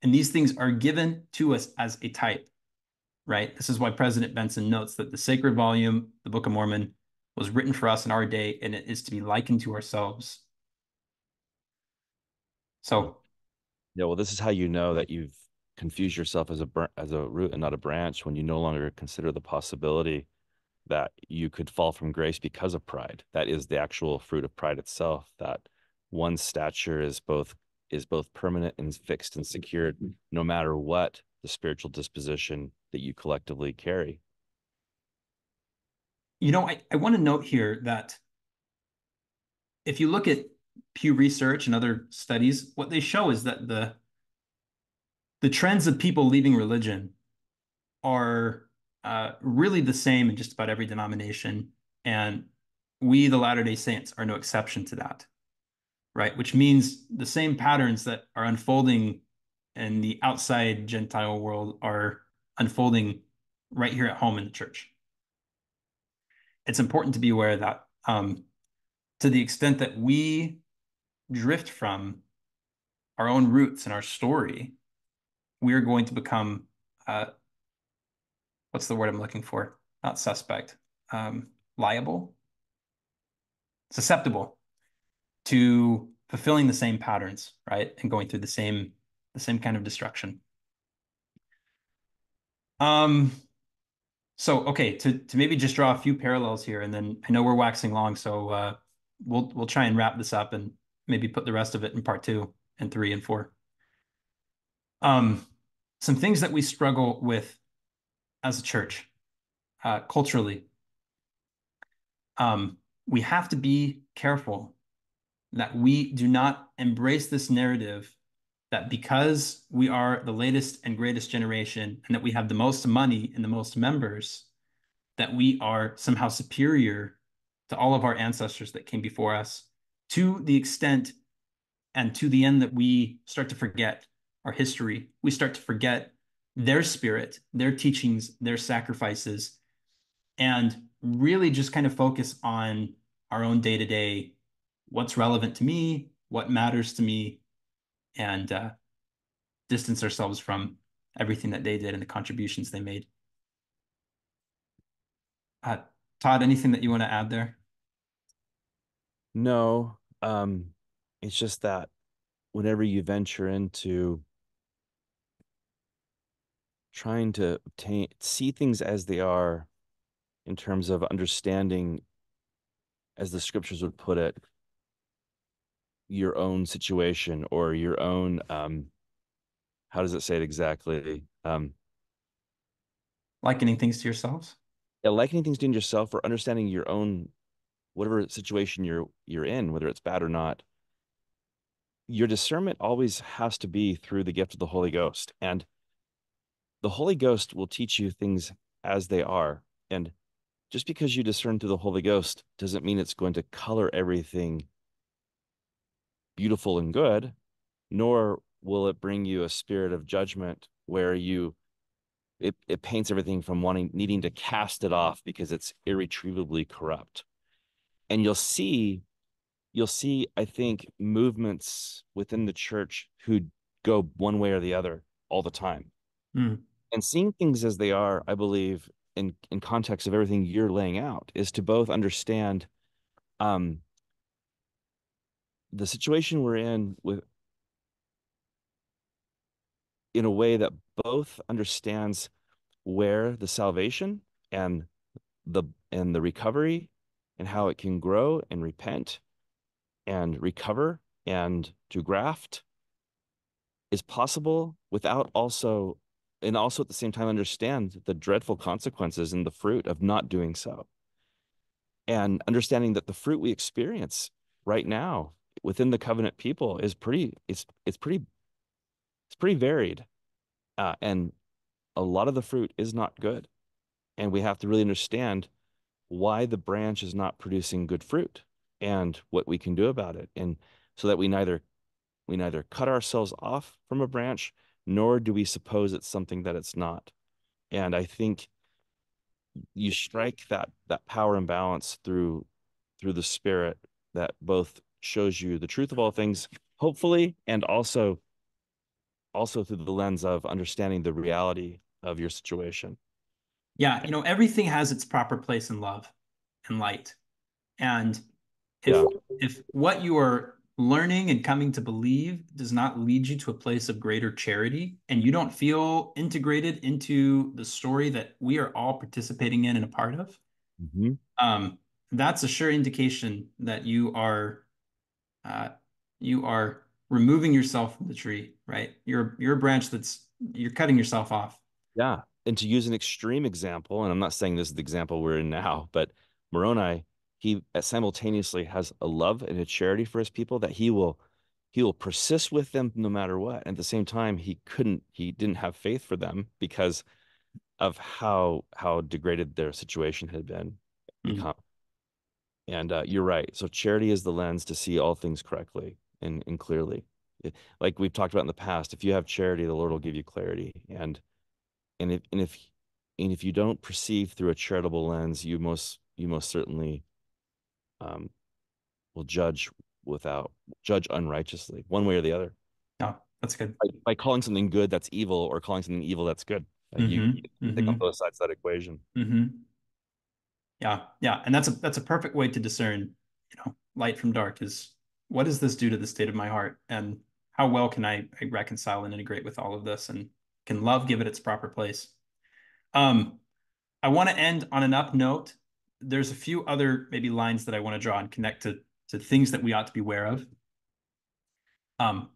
Speaker 1: And these things are given to us as a type, right? This is why President Benson notes that the sacred volume, the Book of Mormon, was written for us in our day, and it is to be likened to ourselves. So,
Speaker 2: Yeah, well, this is how you know that you've confused yourself as a root and not a branch when you no longer consider the possibility that you could fall from grace because of pride. That is the actual fruit of pride itself, that one's stature is both permanent and fixed and secured no matter what the spiritual disposition that you collectively carry.
Speaker 1: I want to note here that if you look at Pew Research and other studies, what they show is that the trends of people leaving religion are really the same in just about every denomination. And we, the Latter-day Saints, are no exception to that, right? Which means the same patterns that are unfolding in the outside Gentile world are unfolding right here at home in the church. It's important to be aware of that. To the extent that we drift from our own roots and our story, we are going to become what's the word I'm looking for? Not suspect, liable, susceptible to fulfilling the same patterns, right? And going through the same kind of destruction. Um, so okay, to maybe just draw a few parallels here, and then I know we're waxing long, so we'll try and wrap this up and maybe put the rest of it in part 2 and 3 and 4. some things that we struggle with as a church, culturally. We have to be careful that we do not embrace this narrative that because we are the latest and greatest generation and that we have the most money and the most members, that we are somehow superior to all of our ancestors that came before us, to the extent and to the end that we start to forget our history. We start to forget their spirit, their teachings, their sacrifices, and really just kind of focus on our own day to day, what's relevant to me, what matters to me, and distance ourselves from everything that they did and the contributions they made. Uh, Todd, anything that you want to add there?
Speaker 2: No, it's just that whenever you venture into trying to see things as they are in terms of understanding, as the scriptures would put it, your own situation or your own, how does it say it exactly?
Speaker 1: Likening things to yourselves?
Speaker 2: Yeah, likening things to yourself or understanding your own whatever situation you're in, whether it's bad or not. Your discernment always has to be through the gift of the Holy Ghost. And the Holy Ghost will teach you things as they are. And just because you discern through the Holy Ghost doesn't mean it's going to color everything beautiful and good, nor will it bring you a spirit of judgment where it paints everything from needing to cast it off because it's irretrievably corrupt. And you'll see, I think, movements within the church who go one way or the other all the time.
Speaker 1: Mm,
Speaker 2: And seeing things as they are, I believe, in context of everything you're laying out, is to both understand um, the situation we're in a way that both understands where the salvation and the and the recovery and how it can grow and repent and recover and to graft is possible without also and also at the same time understand the dreadful consequences and the fruit of not doing so. And understanding that the fruit we experience right now within the covenant people is pretty varied. And a lot of the fruit is not good. And we have to really understand why the branch is not producing good fruit and what we can do about it. And so that we neither cut ourselves off from a branch, nor do we suppose it's something that it's not. And I think you strike that power and balance through the spirit that both shows you the truth of all things, hopefully, and also through the lens of understanding the reality of your situation.
Speaker 1: yeah, everything has its proper place in love and light. And if
Speaker 2: Yeah.
Speaker 1: if what you are learning and coming to believe does not lead you to a place of greater charity and you don't feel integrated into the story that we are all participating in and a part of,
Speaker 2: Mhm.
Speaker 1: um, that's a sure indication that uh, you are removing yourself from the tree, right? You're a branch you're cutting yourself off.
Speaker 2: Yeah. And to use an extreme example, and I'm not saying this is the example we're in now, but Moroni, he simultaneously has a love and a charity for his people that he will persist with them no matter what. And at the same time, he didn't have faith for them because of how degraded their situation had
Speaker 1: Mm.
Speaker 2: become. And you're right. So charity is the lens to see all things correctly and clearly. Like we've talked about in the past, if you have charity, the Lord will give you clarity. And if you don't perceive through a charitable lens, you most certainly um, will judge unrighteously, one way or the other.
Speaker 1: No, that's good.
Speaker 2: By calling something good that's evil or calling something evil that's good. You
Speaker 1: Hmm.
Speaker 2: think on
Speaker 1: Hmm.
Speaker 2: both sides of that equation.
Speaker 1: Hmm. Yeah, yeah, and that's a perfect way to discern, light from dark is what does this do to the state of my heart, and how well can I reconcile and integrate with all of this, and can love give it its proper place? Um, I want to end on an up note. There's a few other maybe lines that I want to draw and connect to things that we ought to be aware of.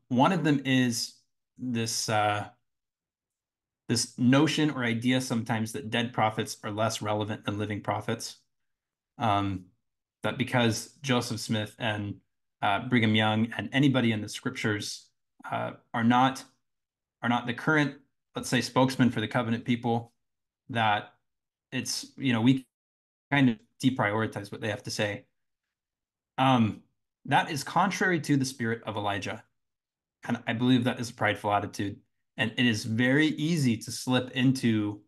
Speaker 1: One of them is this. this notion or idea sometimes that dead prophets are less relevant than living prophets. Um, that because Joseph Smith and Brigham Young and anybody in the scriptures are not the current, let's say, spokesman for the covenant people, that it's, we kind of deprioritize what they have to say. Um, that is contrary to the spirit of Elijah. And I believe that is a prideful attitude. And it is very easy to slip into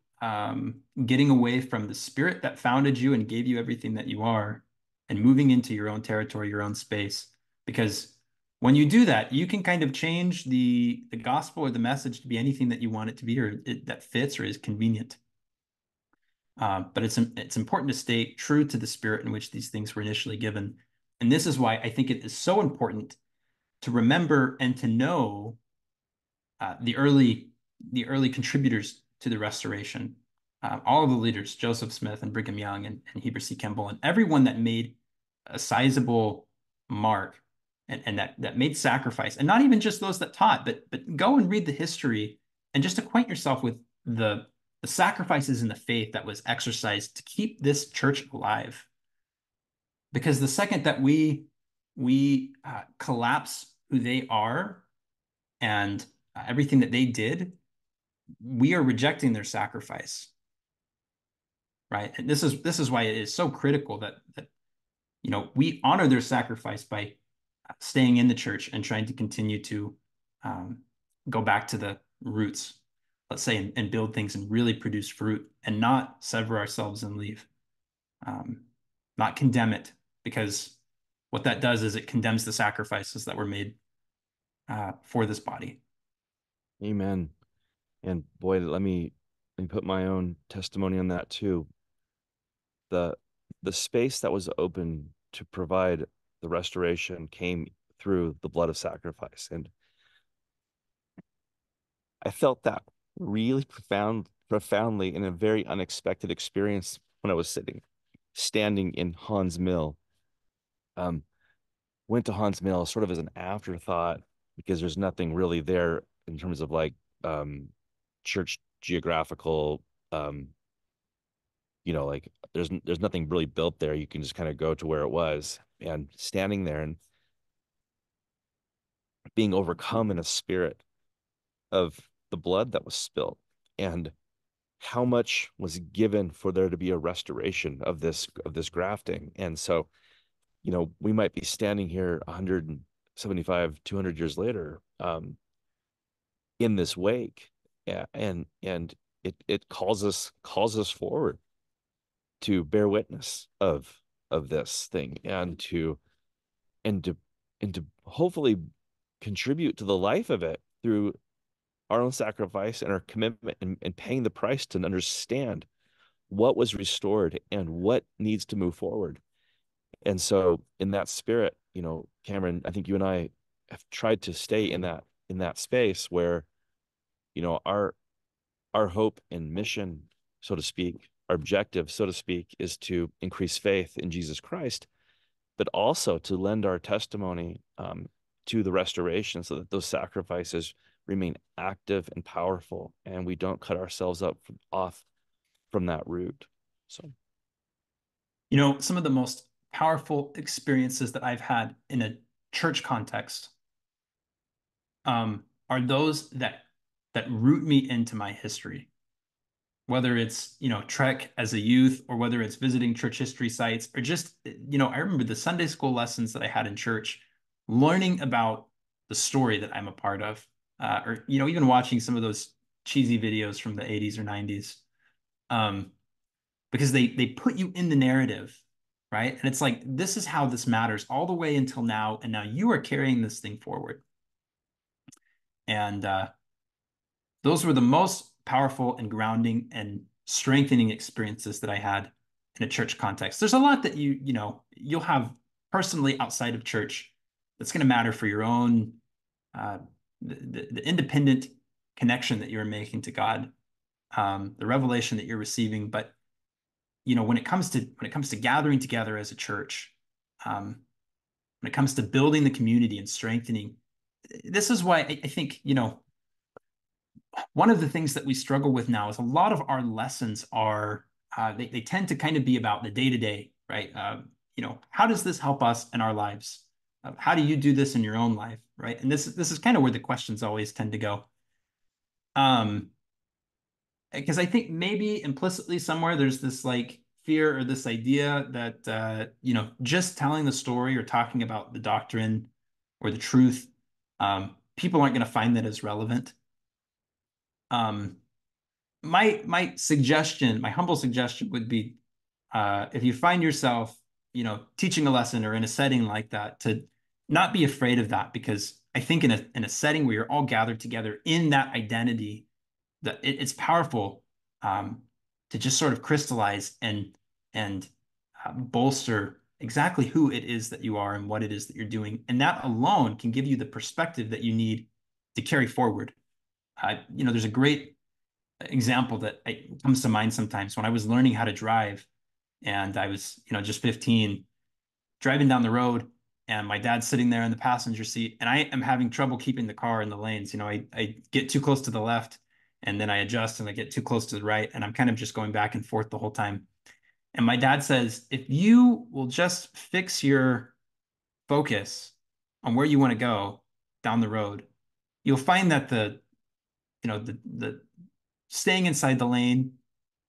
Speaker 1: getting away from the spirit that founded you and gave you everything that you are and moving into your own territory, your own space. Because when you do that, you can kind of change the gospel or the message to be anything that you want it to be, or that fits or is convenient. But it's important to stay true to the spirit in which these things were initially given. And this is why I think it is so important to remember and to know the early contributors to the restoration, all of the leaders, Joseph Smith and Brigham Young and Heber C. Kimball, and everyone that made a sizable mark and that made sacrifice, and not even just those that taught, but go and read the history and just acquaint yourself with the sacrifices in the faith that was exercised to keep this church alive. Because the second that we collapse who they are and everything that they did, we are rejecting their sacrifice, right? And this is why it is so critical that we honor their sacrifice by staying in the church and trying to continue to um, go back to the roots, let's say, and build things and really produce fruit, and not sever ourselves and leave, not condemn it, because what that does is it condemns the sacrifices that were made for this body.
Speaker 2: Amen. And boy, let me put my own testimony on that too. The the space that was open to provide the restoration came through the blood of sacrifice. And I felt that really profoundly in a very unexpected experience when I was standing in Hans Mill. Um, Went to Hans Mill sort of as an afterthought because there's nothing really there in terms of like church geographical like there's nothing really built there. You can just kind of go to where it was, and standing there and being overcome in a spirit of the blood that was spilled and how much was given for there to be a restoration of this grafting. And so, we might be standing here 175, 200 years later, in this wake. Yeah, and it calls us forward to bear witness of this thing and to and to hopefully contribute to the life of it through our own sacrifice and our commitment and paying the price to understand what was restored and what needs to move forward. And so in that spirit, Cameron, I think you and I have tried to stay in that space where, our hope and mission, so to speak, our objective, so to speak, is to increase faith in Jesus Christ, but also to lend our testimony to the restoration so that those sacrifices remain active and powerful and we don't cut ourselves off from that root. So,
Speaker 1: Some of the most powerful experiences that I've had in a church context are those that root me into my history, whether it's Trek as a youth, or whether it's visiting church history sites, or just I remember the Sunday school lessons that I had in church, learning about the story that I'm a part of, or even watching some of those cheesy videos from the 80s or 90s, because they put you in the narrative, right? And it's like, this is how this matters all the way until now, and now you are carrying this thing forward. And those were the most powerful and grounding and strengthening experiences that I had in a church context. There's a lot that you'll have personally outside of church that's going to matter for your own uh, the independent connection that you're making to God, the revelation that you're receiving. But when it comes to gathering together as a church, when it comes to building the community and strengthening, this is why I think one of the things that we struggle with now is a lot of our lessons are they tend to kind of be about the day to day, right? How does this help us in our lives? How do you do this in your own life, right? And this is kind of where the questions always tend to go. Um, because I think maybe implicitly somewhere there's this like fear or this idea that just telling the story or talking about the doctrine or the truth, people aren't going to find that as relevant. Um, my suggestion, my humble suggestion would be, if you find yourself, teaching a lesson or in a setting like that, to not be afraid of that, because I think in a setting where you're all gathered together in that identity, that it's powerful, um, to just sort of crystallize and bolster exactly who it is that you are and what it is that you're doing, and that alone can give you the perspective that you need to carry forward. There's a great example that comes to mind sometimes when I was learning how to drive, and I was, just 15, driving down the road, and my dad's sitting there in the passenger seat, and I am having trouble keeping the car in the lanes. I get too close to the left, and then I adjust and I get too close to the right, and I'm kind of just going back and forth the whole time. And my dad says, if you will just fix your focus on where you want to go down the road, you'll find that the staying inside the lane,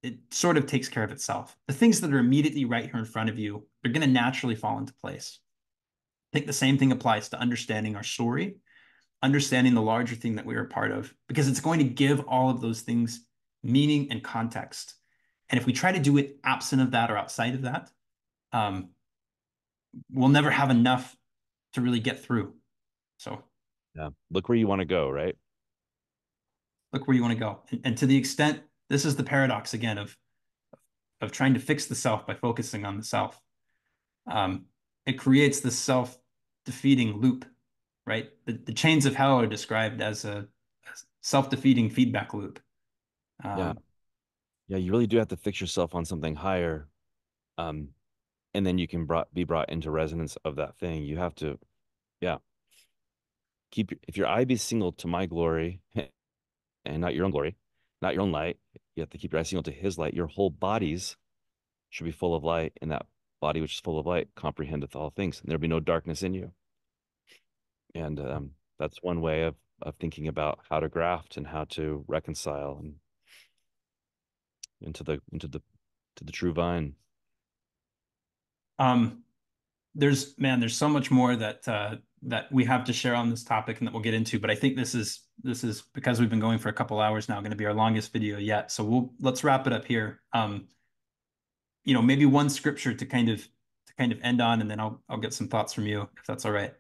Speaker 1: it sort of takes care of itself. The things that are immediately right here in front of you, they're going to naturally fall into place. I think the same thing applies to understanding our story, understanding the larger thing that we are a part of, because it's going to give all of those things meaning and context. And if we try to do it absent of that or outside of that, um, we'll never have enough to really get through. So
Speaker 2: Yeah. Look where you want to go, right?
Speaker 1: look where you want to go. And to the extent, this is the paradox again of trying to fix the self by focusing on the self. Um, it creates this self-defeating loop, right? The chains of hell are described as a self-defeating feedback loop.
Speaker 2: Yeah.
Speaker 1: Um,
Speaker 2: Yeah. You really do have to fix yourself on something higher. Um, and then you can be brought into resonance of that thing. You have to, yeah, if your eye be single to my glory and not your own glory, not your own light, you have to keep your eye single to his light. Your whole bodies should be full of light, and that body which is full of light comprehendeth all things, and there'll be no darkness in you. And that's one way of thinking about how to graft and how to reconcile and into the true vine.
Speaker 1: um, there's so much more that we have to share on this topic and that we'll get into, but I think this is because we've been going for a couple hours now, going to be our longest video yet. So let's wrap it up here. Maybe one scripture to kind of end on, and then I'll get some thoughts from you if that's all right.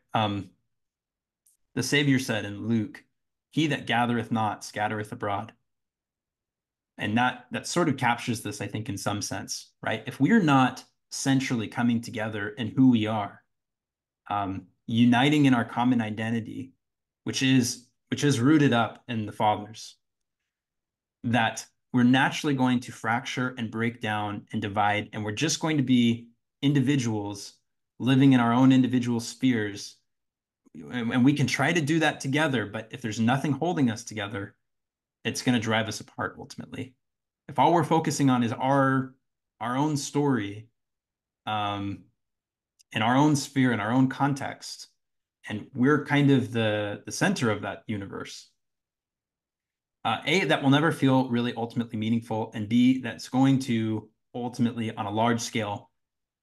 Speaker 1: The Savior said in Luke, "He that gathereth not scattereth abroad." And that sort of captures this, I think, in some sense, right? If we're not centrally coming together in who we are, uniting in our common identity, which is rooted up in the fathers, that we're naturally going to fracture and break down and divide, and we're just going to be individuals living in our own individual spheres. And we can try to do that together, but if there's nothing holding us together, it's going to drive us apart ultimately. If all we're focusing on is our own story, um, in our own sphere, in our own context, and we're kind of the center of that universe, A, that will never feel really ultimately meaningful, and B, that's going to ultimately, on a large scale,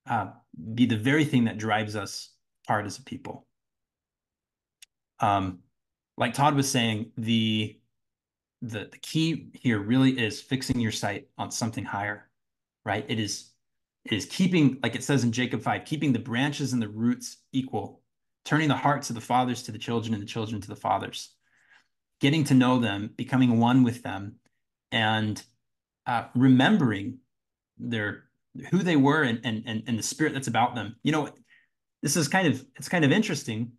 Speaker 1: uh, be the very thing that drives us apart as a people. Um, like Todd was saying, the key here really is fixing your sight on something higher, right? It is keeping, like it says in Jacob 5, keeping the branches and the roots equal, turning the hearts of the fathers to the children and the children to the fathers, getting to know them, becoming one with them, and remembering their who they were and the spirit that's about them. It's kind of interesting.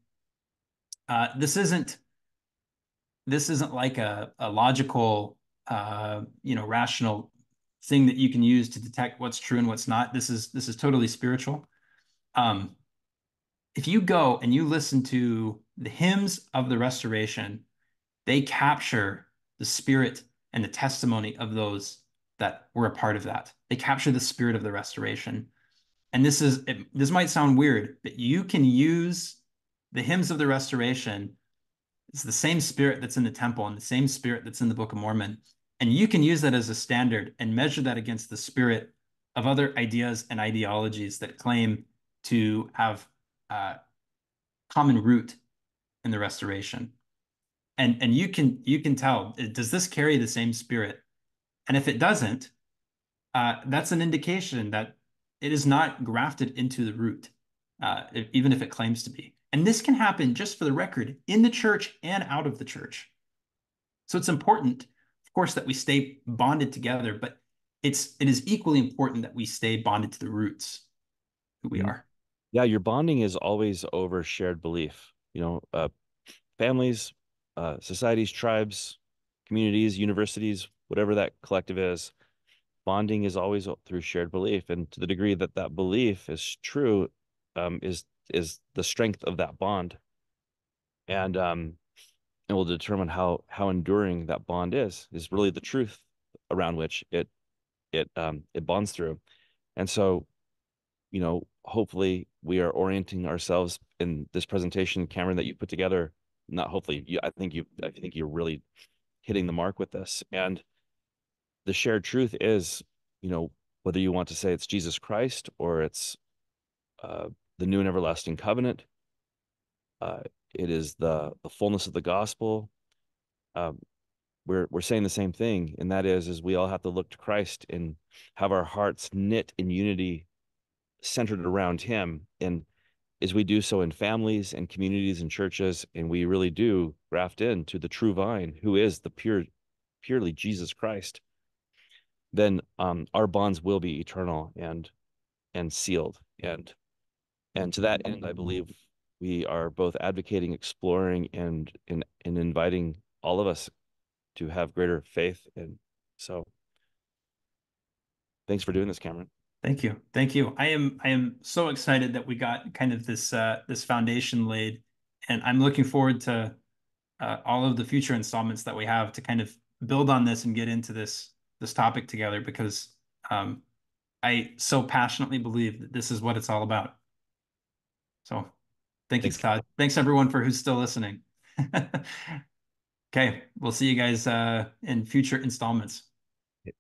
Speaker 1: This isn't like a logical, rational thing that you can use to detect what's true and what's not. This is totally spiritual. Um, if you go and you listen to the hymns of the Restoration, they capture the spirit and the testimony of those that were a part of that. They capture the spirit of the restoration. And this might sound weird, but you can use the hymns of the restoration. It's the same spirit that's in the temple and the same spirit that's in the Book of Mormon. And you can use that as a standard and measure that against the spirit of other ideas and ideologies that claim to have common root in the restoration. And you can tell, does this carry the same spirit? And if it doesn't, that's an indication that it is not grafted into the root, even if it claims to be. And this can happen, just for the record, in the church and out of the church. So it's important, of course, that we stay bonded together, but it is equally important that we stay bonded to the roots, who we
Speaker 2: Mhm.
Speaker 1: are.
Speaker 2: Yeah, your bonding is always over shared belief. Families, societies, tribes, communities, universities, whatever that collective is, bonding is always through shared belief. And to the degree that that belief is true, is the strength of that bond, and it will determine how enduring that bond is really the truth around which it bonds through. And so, hopefully we are orienting ourselves in this presentation, Cameron, that you put together. Not hopefully, I think you're really hitting the mark with this. And the shared truth is, whether you want to say it's Jesus Christ or it's uh, the new and everlasting covenant, uh, it is the fullness of the gospel. Um, we're saying the same thing, and that is we all have to look to Christ and have our hearts knit in unity, centered around Him. And as we do so in families and communities and churches, and we really do graft into the true vine, who is the purely Jesus Christ, then our bonds will be eternal and sealed. And to that end, I believe we are both advocating, exploring, and inviting all of us to have greater faith. And so, thanks for doing this, Cameron.
Speaker 1: Thank you. Thank you. I am so excited that we got kind of this foundation laid, and I'm looking forward to all of the future installments that we have to kind of build on this and get into this topic together, because um, I so passionately believe that this is what it's all about. So thank you,
Speaker 2: Thanks.
Speaker 1: Todd. Thanks everyone for who's still listening. Okay, we'll see you guys in future installments.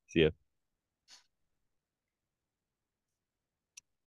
Speaker 2: See you.